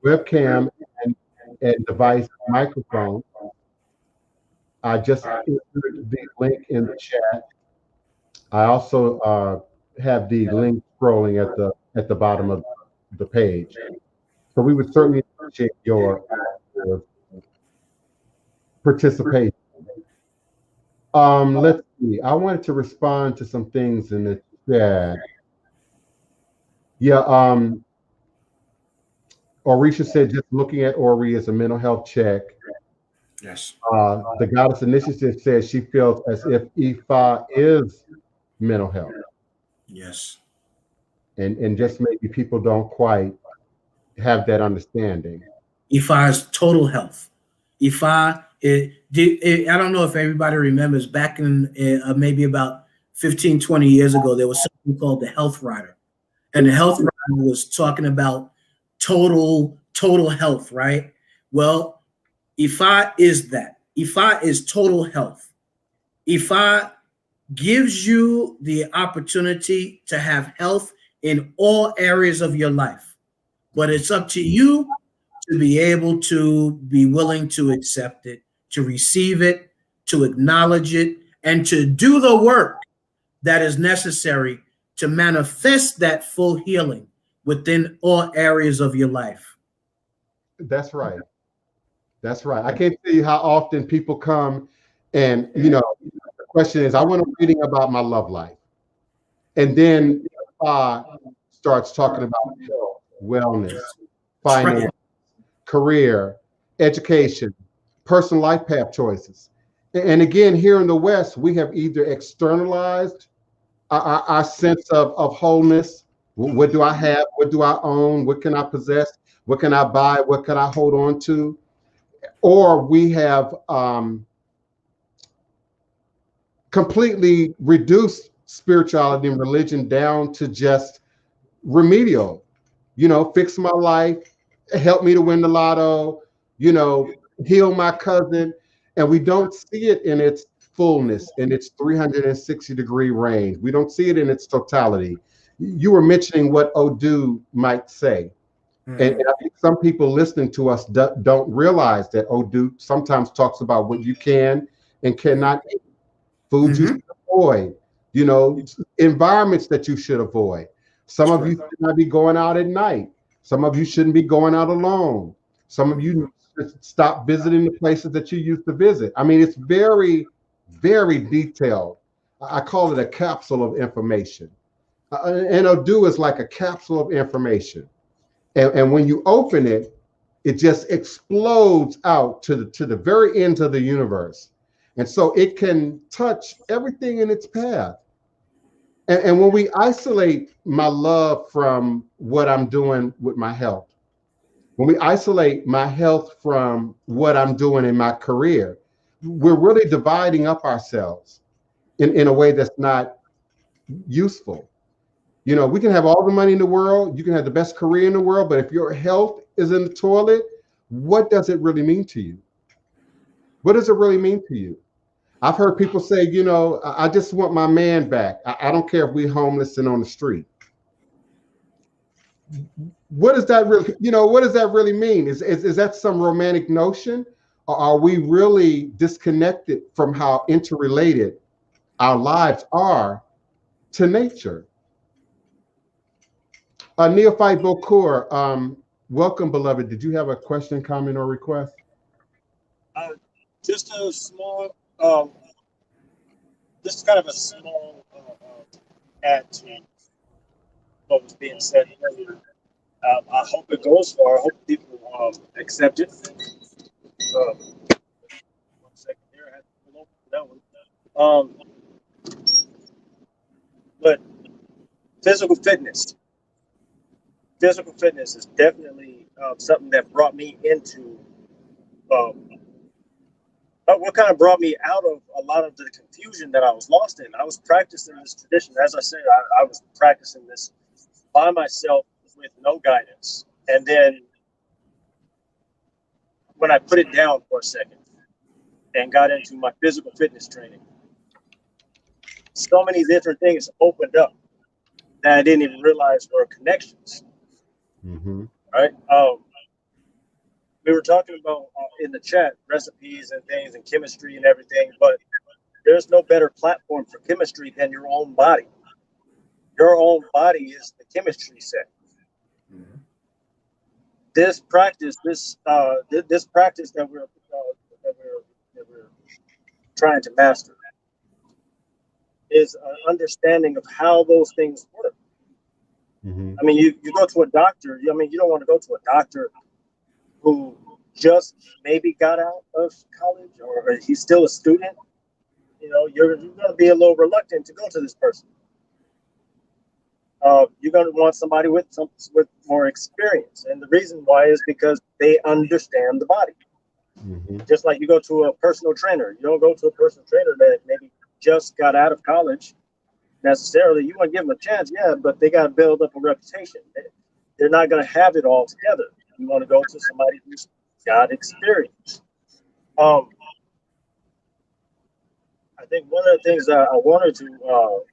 webcam and device microphone. I just entered the link in the chat. I also have the link scrolling at the bottom of the page. So we would certainly appreciate your participation. Let's see. I wanted to respond to some things in the chat. Yeah, Orisha said just looking at Ori as a mental health check. Yes. The Goddess Initiative says she feels as if Ifa is mental health. Yes. And just maybe people don't quite have that understanding. Ifa is total health. Ifa I don't know if everybody remembers back in maybe about 15, 20 years ago, there was something called the Health Rider. And the Health Rider was talking about total health, right? Well, Ifa is that. Ifa is total health. Ifa gives you the opportunity to have health in all areas of your life. But it's up to you to be able to be willing to accept it, to receive it, to acknowledge it, and to do the work that is necessary to manifest that full healing within all areas of your life. That's right. That's right. I can't tell you how often people come and, you know, the question is, I want a reading about my love life. And then starts talking about health, wellness, finance, career, education, personal life path choices. And again, here in the West, we have either externalized our sense of wholeness. What do I have? What do I own? What can I possess? What can I buy? What can I hold on to? Or we have completely reduced spirituality and religion down to just remedial, you know, fix my life, help me to win the lotto, you know, heal my cousin. And we don't see it in its fullness, in its 360-degree range. We don't see it in its totality. You were mentioning what Odu might say. And I think some people listening to us don't realize that Odu sometimes talks about what you can and cannot eat, food you should avoid, you know, environments that you should avoid. Some of you should not be going out at night. Some of you shouldn't be going out alone. Some of you should stop visiting the places that you used to visit. I mean, it's very, very detailed. I call it a capsule of information. And Odu is like a capsule of information. And when you open it, it just explodes out to the very ends of the universe. And so it can touch everything in its path. And when we isolate my love from what I'm doing with my health, when we isolate my health from what I'm doing in my career, we're really dividing up ourselves in a way that's not useful. You know, we can have all the money in the world, you can have the best career in the world, but if your health is in the toilet, what does it really mean to you? What does it really mean to you? I've heard people say, you know, I just want my man back. I don't care if we're homeless and on the street. What does that really, you know, what does that really mean? Is that some romantic notion? Or are we really disconnected from how interrelated our lives are to nature? Neophyte Bokur, welcome, beloved. Did you have a question, comment, or request? Just a small, this is kind of a small add to what was being said earlier. I hope it goes far. I hope people accept it. 1 second there, I had to pull over that one. But physical fitness is definitely something that brought me into what kind of brought me out of a lot of the confusion that I was lost in. I was practicing this tradition. As I said, I was practicing this by myself with no guidance. And then when I put it down for a second and got into my physical fitness training, so many different things opened up that I didn't even realize were connections. Right? We were talking about in the chat recipes and things and chemistry and everything, but there's no better platform for chemistry than your own body. Your own body is the chemistry set. This practice, this practice that we're trying to master, is an understanding of how those things work. I mean, you go to a doctor. I mean, you don't want to go to a doctor who just maybe got out of college or he's still a student. You know, you're going to be a little reluctant to go to this person. You're going to want somebody with more experience, and the reason why is because they understand the body. Just like you go to a personal trainer. You don't go to a personal trainer that maybe just got out of college necessarily. You want to give them a chance, yeah, but they got to build up a reputation. They're not going to have it all together. You want to go to somebody who's got experience. I think one of the things that I wanted to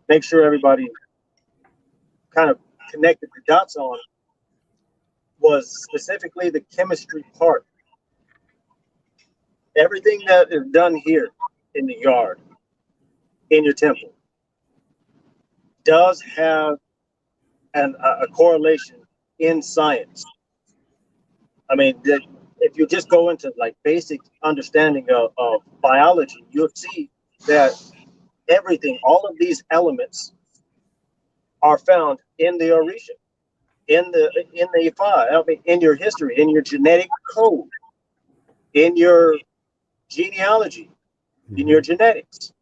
make sure everybody kind of connected the dots on was specifically the chemistry part. Everything that is done here in the yard, in your temple, does have a correlation in science. I mean, if you just go into like basic understanding of biology, you'll see that everything, all of these elements are found in the Orisha, in the Ifa, I mean, in your history, in your genetic code, in your genealogy, in your genetics.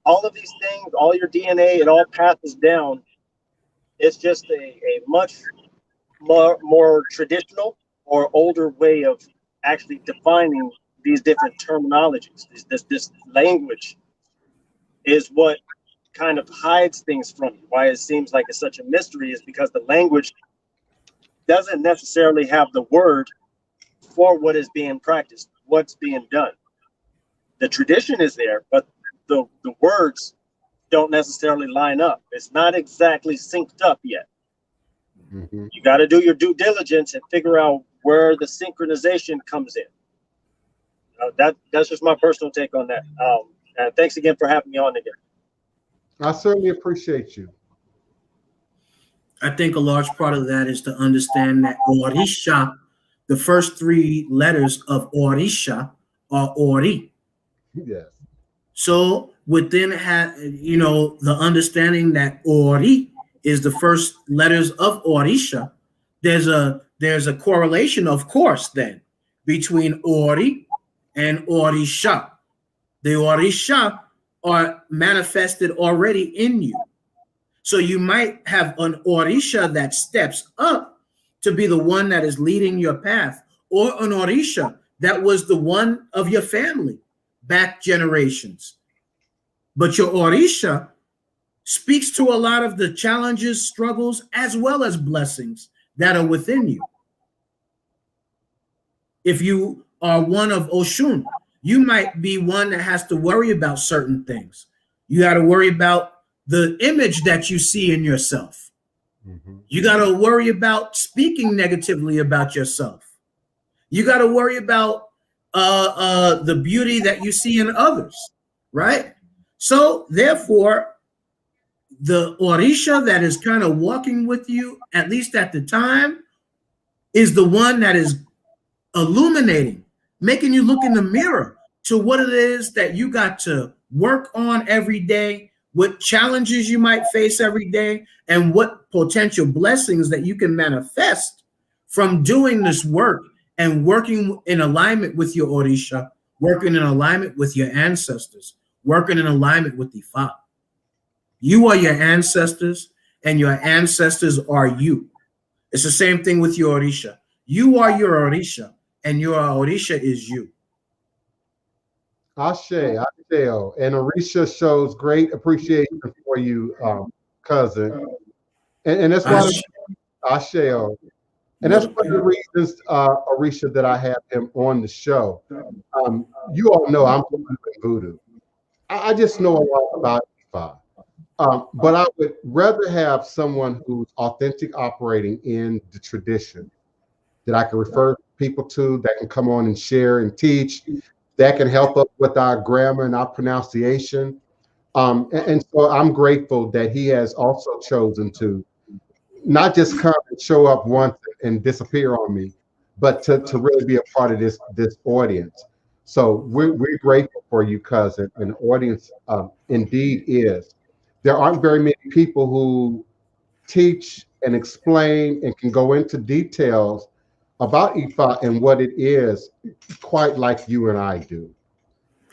All of these things, all your DNA, it all passes down. It's just a much more traditional or older way of actually defining these different terminologies. This language is what kind of hides things from you. Why it seems like it's such a mystery is because the language doesn't necessarily have the word for what is being practiced, what's being done. The tradition is there, but the words don't necessarily line up. It's not exactly synced up yet. You got to do your due diligence and figure out where the synchronization comes in. That's just my personal take on that. And thanks again for having me on again. I certainly appreciate you. I think a large part of that is to understand that Orisha, the first three letters of Orisha are Ori. Yes. So within the understanding that Ori is the first letters of Orisha, there's a correlation, of course, then between Ori and Orisha. The Orisha are manifested already in you. So you might have an Orisha that steps up to be the one that is leading your path, or an Orisha that was the one of your family back generations. But your Orisha speaks to a lot of the challenges, struggles, as well as blessings that are within you. If you are one of Oshun, you might be one that has to worry about certain things. You got to worry about the image that you see in yourself. You got to worry about speaking negatively about yourself. You got to worry about the beauty that you see in others, right? So therefore, the Orisha that is kind of walking with you, at least at the time, is the one that is illuminating, making you look in the mirror to what it is that you got to work on every day, what challenges you might face every day, and what potential blessings that you can manifest from doing this work and working in alignment with your Orisha, working in alignment with your ancestors, working in alignment with Ifa. You are your ancestors, and your ancestors are you. It's the same thing with your Orisha. You are your Orisha, and your Orisha is you. Ashe, Asheo. And Orisha shows great appreciation for you, cousin. And that's why Asheo. And that's one of the reasons, Orisha, that I have him on the show. You all know I'm Voodoo. I just know a lot about Ifa. But I would rather have someone who's authentic operating in the tradition that I can refer people to, that can come on and share and teach, that can help us with our grammar and our pronunciation. And so I'm grateful that he has also chosen to not just come and show up once and disappear on me, but to really be a part of this audience. So we're grateful for you, cousin, and the audience indeed is. There aren't very many people who teach and explain and can go into details about Ifa and what it is quite like you and I do.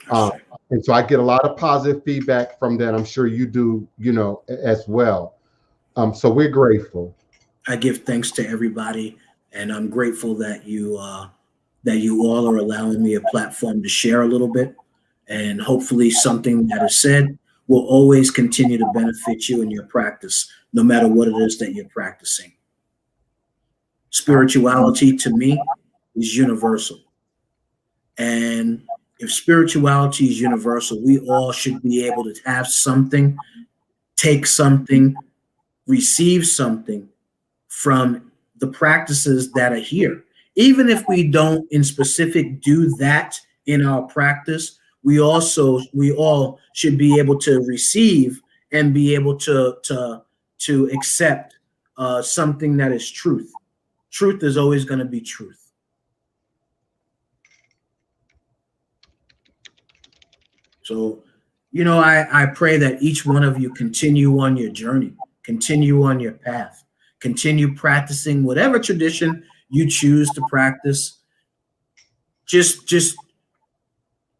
And so I get a lot of positive feedback from that. I'm sure you do, as well. So we're grateful. I give thanks to everybody, and I'm grateful that you that you all are allowing me a platform to share a little bit. And hopefully something that is said will always continue to benefit you in your practice, no matter what it is that you're practicing. Spirituality to me is universal. And if spirituality is universal, we all should be able to have something, take something, receive something from the practices that are here. Even if we don't in specific do that in our practice, we all should be able to receive and be able to accept something that is truth. Truth is always going to be truth. So, you know, I pray that each one of you continue on your journey, continue on your path, continue practicing whatever tradition you choose to practice. Just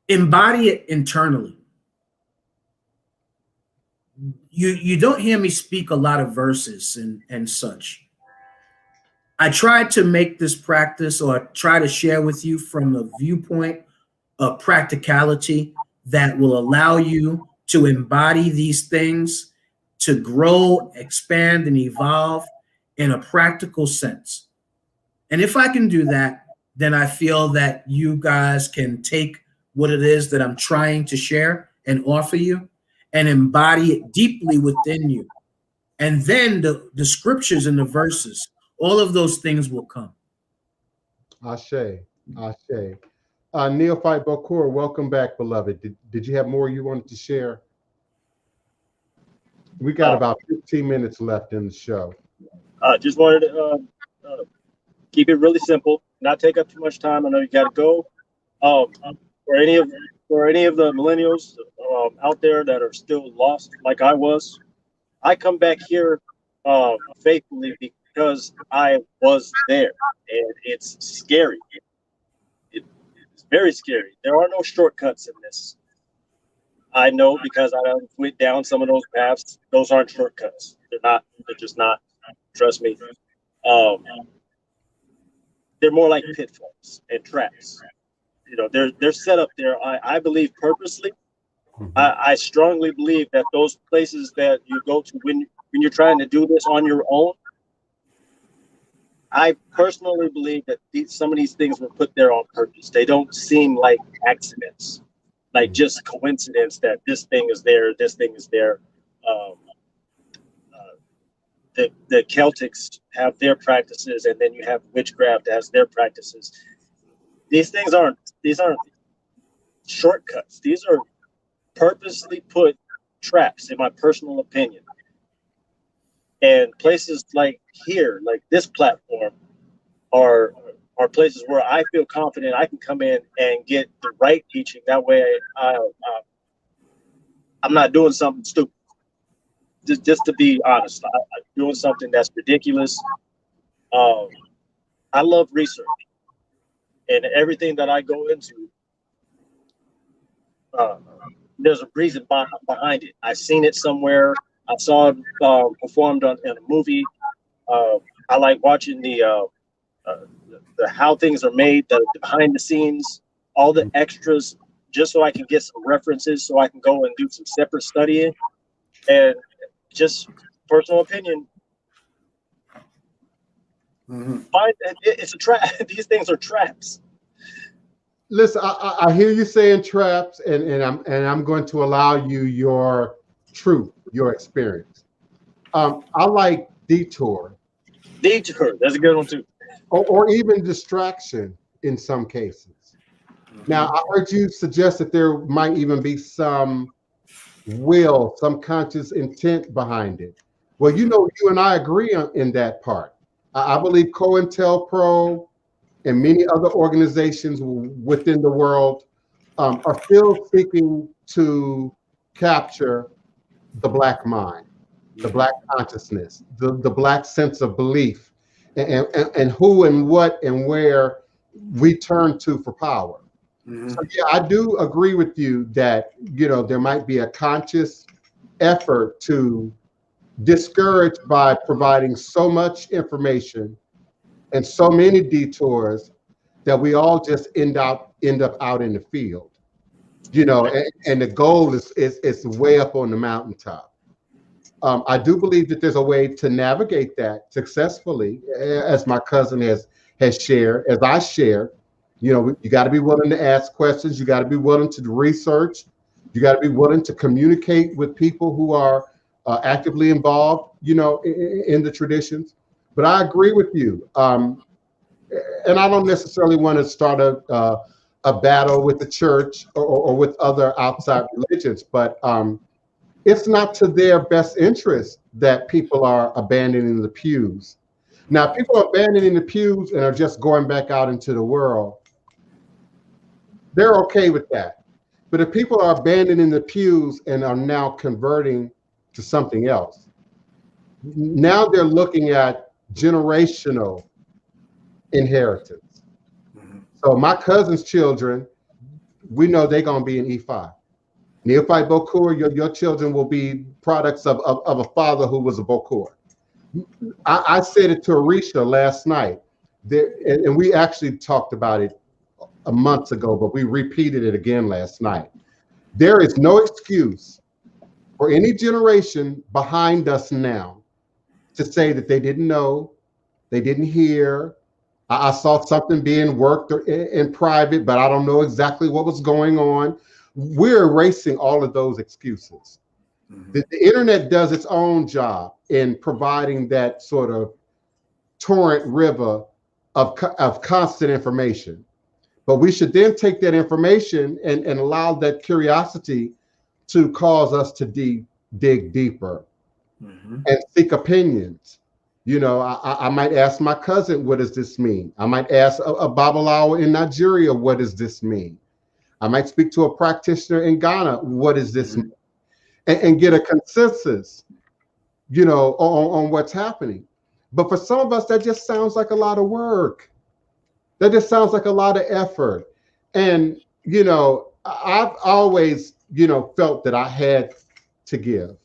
embody it internally. You don't hear me speak a lot of verses and such. I try to make this practice, or try to share with you from a viewpoint of practicality that will allow you to embody these things, to grow, expand, and evolve in a practical sense. And if I can do that, then I feel that you guys can take what it is that I'm trying to share and offer you and embody it deeply within you. And then the scriptures and the verses, all of those things will come. Ashe, Ashe. Neophyte Bokur, welcome back, beloved. Did you have more you wanted to share? We got about 15 minutes left in the show. I just wanted to keep it really simple, not take up too much time. I know you got to go. For any of the millennials out there that are still lost, like I was, I come back here faithfully because I was there, and it's scary. It's very scary. There are no shortcuts in this. I know because I went down some of those paths. Those aren't shortcuts. They're not. They're just not. Trust me. They're more like pitfalls and traps. You know, they're set up there. I believe purposely. I strongly believe that those places that you go to when you're trying to do this on your own, I personally believe that some of these things were put there on purpose. They don't seem like accidents, like just coincidence that this thing is there, this thing is there. The Celtics have their practices, and then you have witchcraft as their practices. These aren't shortcuts. These are purposely put traps, in my personal opinion. And places like here, like this platform, are places where I feel confident I can come in and get the right teaching. That way, I'm not doing something stupid. Just to be honest, I'm doing something that's ridiculous. I love research, and everything that I go into, there's a reason behind it. I've seen it somewhere. I saw it performed in a movie. I like watching the how things are made, the behind the scenes, all the extras, just so I can get some references, so I can go and do some separate studying. And just personal opinion, it's a trap. These things are traps. Listen, I hear you saying traps, and I'm going to allow you your truth, your experience. I like detour. Detour, that's a good one too. Or even distraction in some cases. Now, I heard you suggest that there might even be some will, some conscious intent behind it. Well, you know, you and I agree in that part. I believe COINTELPRO and many other organizations within the world are still seeking to capture the Black mind, the Black consciousness, the Black sense of belief, and who and what and where we turn to for power. So yeah, I do agree with you that, you know, there might be a conscious effort to discourage by providing so much information and so many detours that we all just end up out in the field, you know, and the goal is way up on the mountaintop. I do believe that there's a way to navigate that successfully, as my cousin has shared, as I shared. You know, you got to be willing to ask questions. You got to be willing to research. You got to be willing to communicate with people who are actively involved, you know, in the traditions. But I agree with you. And I don't necessarily want to start a battle with the church or with other outside religions, but it's not to their best interest that people are abandoning the pews. Now, if people are abandoning the pews and are just going back out into the world, they're okay with that. But if people are abandoning the pews and are now converting to something else, now they're looking at generational inheritance. So my cousin's children, we know they're going to be in Ifa. Neophyte Bokur, your children will be products of a father who was a Bokur. I said it to Arisha last night, and we actually talked about it a month ago, but we repeated it again last night. There is no excuse for any generation behind us now to say that they didn't know, they didn't hear. I saw something being worked in private, but I don't know exactly what was going on. We're erasing all of those excuses. The internet does its own job in providing that sort of torrent river of constant information. But we should then take that information and allow that curiosity to cause us to dig deeper and seek opinions. You know, I might ask my cousin, what does this mean? I might ask a Babalawo in Nigeria, what does this mean? I might speak to a practitioner in Ghana, what does this mean? And get a consensus, you know, on what's happening. But for some of us, that just sounds like a lot of work. That just sounds like a lot of effort. And, you know, I've always, you know, felt that I had to give.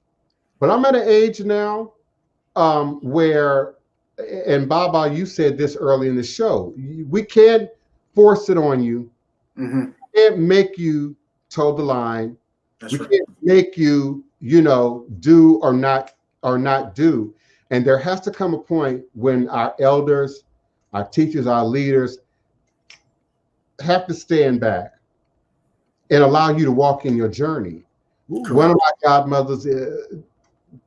But I'm at an age now where, and Baba, you said this early in the show, we can't force it on you. We can't make you toe the line. We can't make you, you know, do or not do. And there has to come a point when our elders, our teachers, our leaders have to stand back and allow you to walk in your journey. Correct. One of my godmothers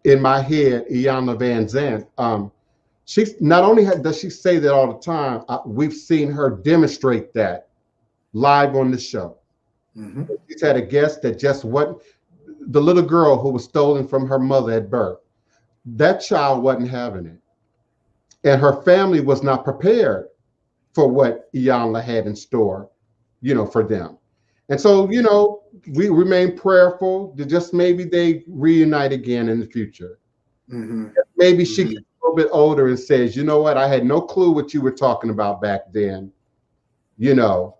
in my head, Iyanla Van Zandt, she's not only does she say that all the time, we've seen her demonstrate that live on the show. She's had a guest that just wasn't, the little girl who was stolen from her mother at birth, that child wasn't having it. And her family was not prepared for what Iyanla had in store, you know, for them. And so, you know, we remain prayerful that just maybe they reunite again in the future. Maybe she gets a little bit older and says, you know what, I had no clue what you were talking about back then. You know,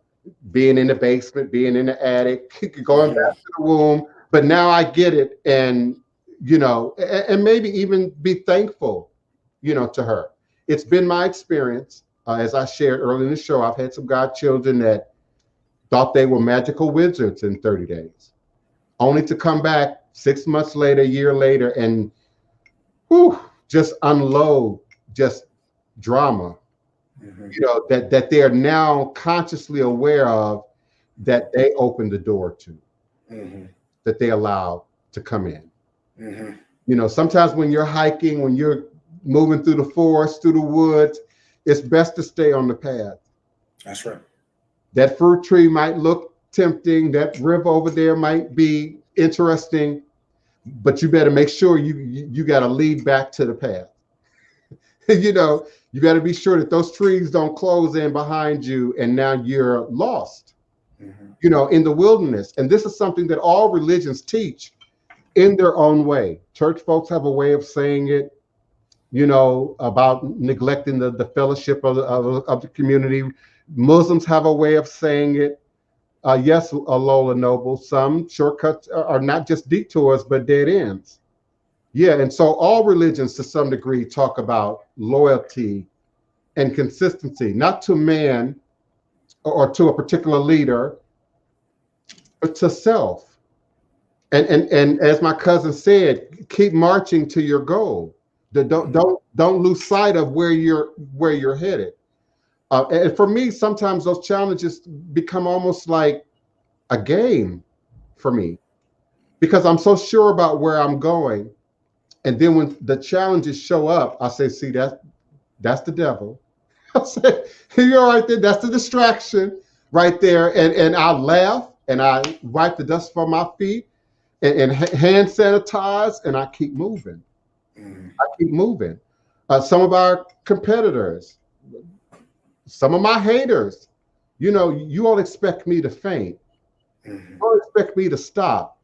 being in the basement, being in the attic, going back to the womb. But now I get it. And, you know, and maybe even be thankful, you know, to her. It's been my experience. As I shared earlier in the show, I've had some godchildren that thought they were magical wizards in 30 days, only to come back 6 months later, a year later, and just unload just drama, you know, that they're now consciously aware of, that they opened the door to, that they allowed to come in. You know, sometimes when you're hiking, when you're moving through the forest, through the woods, it's best to stay on the path. That's right. That fruit tree might look tempting. That river over there might be interesting, but you better make sure you got to lead back to the path. You know, you got to be sure that those trees don't close in behind you and now you're lost, you know, in the wilderness. And this is something that all religions teach in their own way. Church folks have a way of saying it, you know, about neglecting the fellowship of the community. Muslims have a way of saying it. Yes, Lola Noble, some shortcuts are not just detours, but dead ends. Yeah, and so all religions to some degree talk about loyalty and consistency, not to man, or to a particular leader, but to self. And as my cousin said, keep marching to your goal. Don't lose sight of where you're headed. And for me, sometimes those challenges become almost like a game for me, because I'm so sure about where I'm going. And then when the challenges show up, I say, see, that's the devil. I say, you're right there. That's the distraction right there. And I laugh and I wipe the dust from my feet and hand sanitize, and I keep moving. I keep moving. Some of our competitors, some of my haters, you all expect me to faint. You all expect me to stop.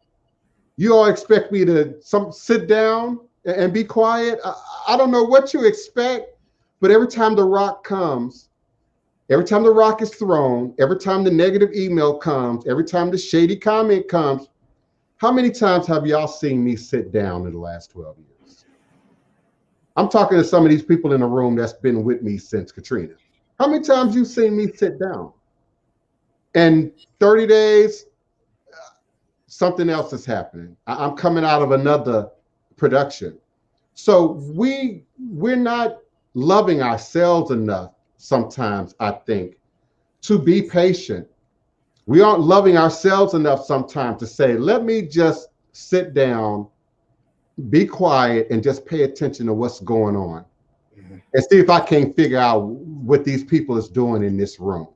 You all expect me to sit down and be quiet. I don't know what you expect, but every time the rock comes, every time the rock is thrown, every time the negative email comes, every time the shady comment comes, how many times have y'all seen me sit down in the last 12 years? I'm talking to some of these people in the room that's been with me since Katrina. How many times you seen me sit down? And 30 days, something else is happening. I'm coming out of another production. So we're not loving ourselves enough sometimes, I think, to be patient. We aren't loving ourselves enough sometimes to say, let me just sit down, be quiet, and just pay attention to what's going on. And see if I can't figure out what these people is doing in this room.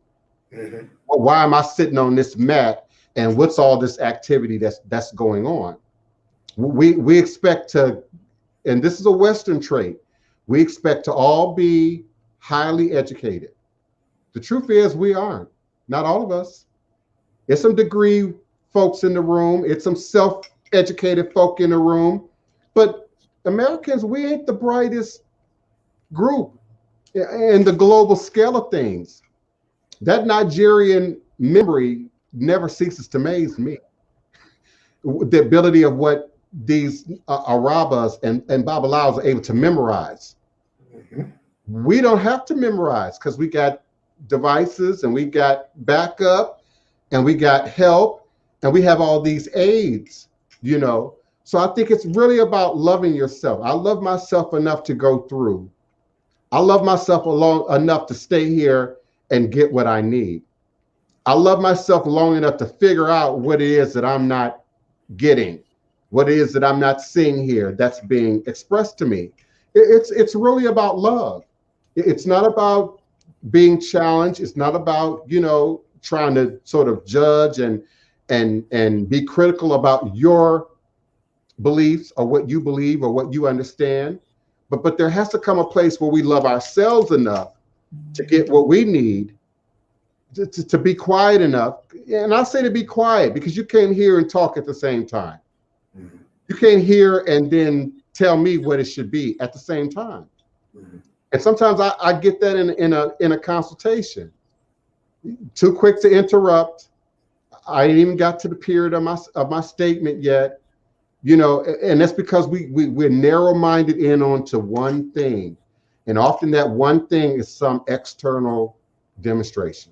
Well, why am I sitting on this mat, and what's all this activity that's going on? We expect to, and this is a Western trait, we expect to all be highly educated. The truth is we aren't. Not all of us. It's some degree folks in the room. It's some self-educated folk in the room. But Americans, we ain't the brightest group in the global scale of things. That Nigerian memory never ceases to amaze me. The ability of what these Arabas and Babalaos are able to memorize. We don't have to memorize because we got devices and we got backup and we got help and we have all these aids, So I think it's really about loving yourself. I love myself enough to go through. I love myself enough to stay here and get what I need. I love myself long enough to figure out what it is that I'm not getting, what it is that I'm not seeing here that's being expressed to me. It's really about love. It's not about being challenged. It's not about, trying to sort of judge and be critical about your beliefs or what you believe or what you understand. But there has to come a place where we love ourselves enough to get what we need, to be quiet enough. And I say to be quiet because you can't hear and talk at the same time. You can't hear and then tell me what it should be at the same time. And sometimes I get that in a consultation. Too quick to interrupt. I ain't even got to the period of my statement yet. And that's because we're narrow-minded in onto one thing. And often that one thing is some external demonstration,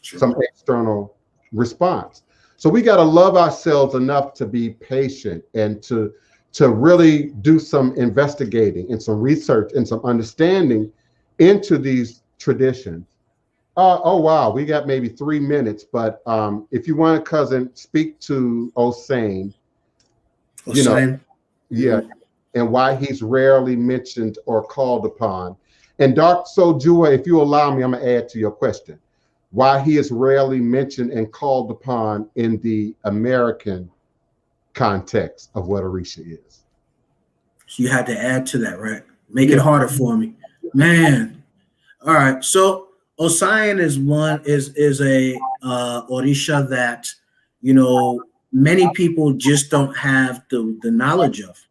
some external response. So we got to love ourselves enough to be patient and to really do some investigating and some research and some understanding into these traditions. Oh, wow. We got maybe 3 minutes, but if you want, cousin, speak to Osanyin. Yeah, and why he's rarely mentioned or called upon. And Dr. Sojua, if you allow me, I'm going to add to your question. Why he is rarely mentioned and called upon in the American context of what Orisha is. So you had to add to that, right? Make it harder for me. Man. All right. So Osanyin is a Orisha that, many people just don't have the knowledge of.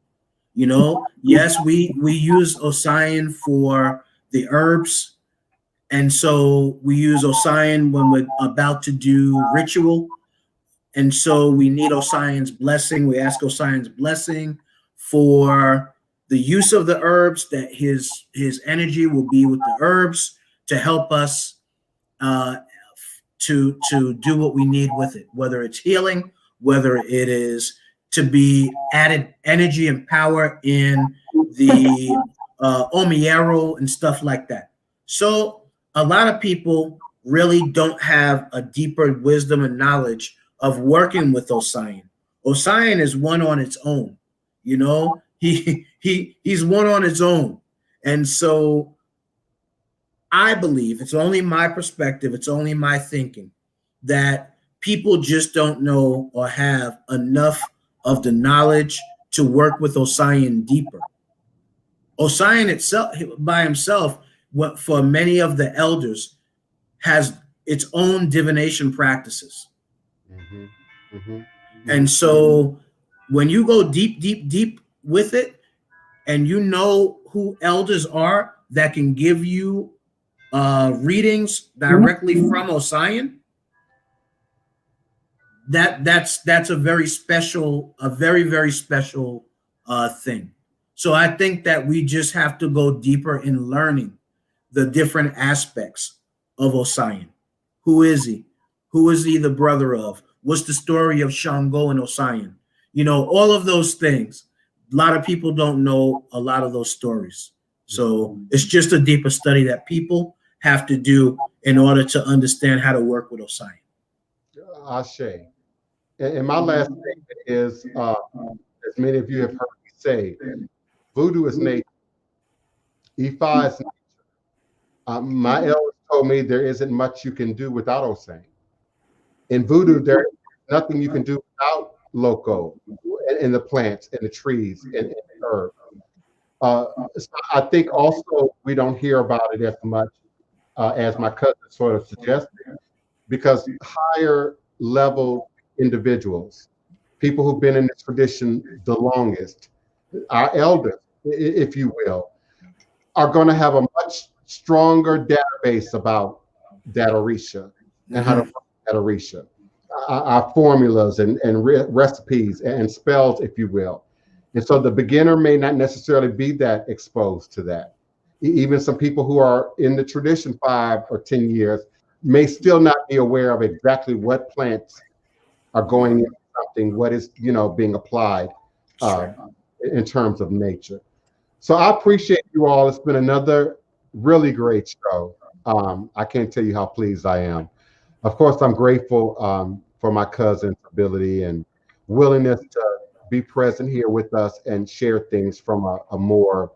Yes, we use Osanyin for the herbs. And so we use Osanyin when we're about to do ritual. And so we need Osanyin's blessing. We ask Osanyin's blessing for the use of the herbs, that his energy will be with the herbs to help us to do what we need with it, whether it's healing, whether it is to be added energy and power in the Omiero and stuff like that. So a lot of people really don't have a deeper wisdom and knowledge of working with Osanyin. Osanyin is one on its own, you know, he's one on its own. And so I believe, it's only my perspective, it's only my thinking, that people just don't know or have enough of the knowledge to work with Osanyin deeper. Osanyin itself, by himself, what for many of the elders, has its own divination practices. And so when you go deep, deep, deep with it, and you know who elders are that can give you readings directly from Osanyin, that's a very special, very special thing. So I think that we just have to go deeper in learning the different aspects of Osanyin. Who is he? Who is he the brother of? What's the story of Shango and Osanyin? You know, all of those things. A lot of people don't know a lot of those stories. So it's just a deeper study that people have to do in order to understand how to work with Osanyin. Ashe. And my last statement is, as many of you have heard me say, Voodoo is nature. Ifa is nature. My elders told me there isn't much you can do without Osanyin. In Voodoo, there is nothing you can do without Loco and the plants and the trees and the herbs. So I think also we don't hear about it as much as my cousin sort of suggested, because higher level individuals, people who've been in this tradition the longest, our elders, if you will, are going to have a much stronger database about that Orisha and how to work that Orisha, our formulas and recipes and spells, if you will. And so the beginner may not necessarily be that exposed to that. Even some people who are in the tradition 5 or 10 years may still not be aware of exactly what plants are going into something, what is, you know, being applied in terms of nature. So I appreciate you all. It's been another really great show. I can't tell you how pleased I am. Of course, I'm grateful for my cousin's ability and willingness to be present here with us and share things from a more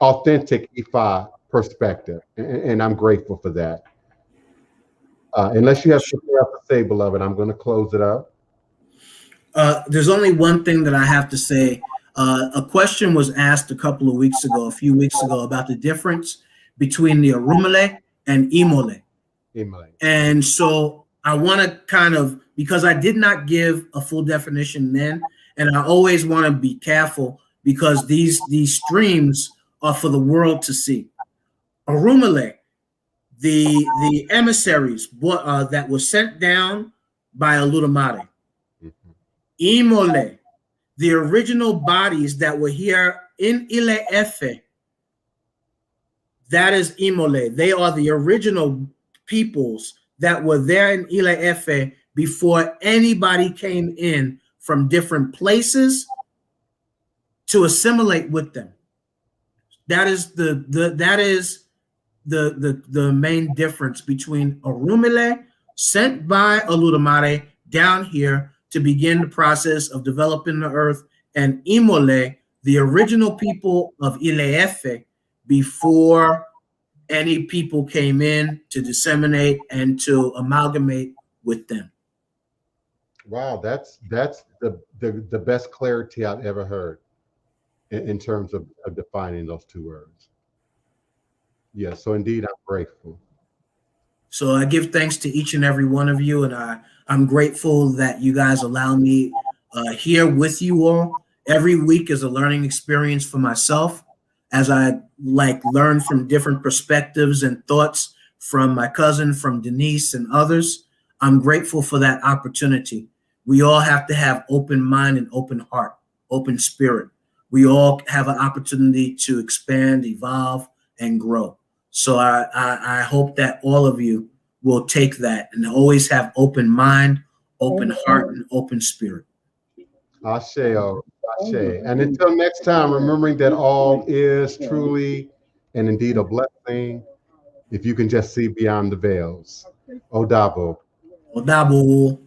authentic Ifa perspective. And I'm grateful for that. Unless you have something else to say, beloved, I'm going to close it up. There's only one thing that I have to say. A question was asked a few weeks ago, about the difference between the Orumile and Imole. And so I want to kind of, because I did not give a full definition then, and I always want to be careful because these streams are for the world to see. Orumile, the emissaries that were sent down by Olodumare. Imole, the original bodies that were here in IleIfe, that is Imole. They are the original peoples that were there in IleIfe before anybody came in from different places to assimilate with them. That is the main difference between Orumile, sent by Olodumare down here to begin the process of developing the earth, and Imole, the original people of IleIfe, before any people came in to disseminate and to amalgamate with them. Wow, that's the best clarity I've ever heard in terms of defining those two words. Yeah, so indeed, I'm grateful. So I give thanks to each and every one of you, and I'm grateful that you guys allow me here with you all. Every week is a learning experience for myself, as I learn from different perspectives and thoughts from my cousin, from Denise and others. I'm grateful for that opportunity. We all have to have open mind and open heart, open spirit. We all have an opportunity to expand, evolve, and grow. So I hope that all of you will take that and always have open mind, open heart, and open spirit. Ashe, Ashe. And until next time, remembering that all is truly and indeed a blessing if you can just see beyond the veils. Odabo. Odabo.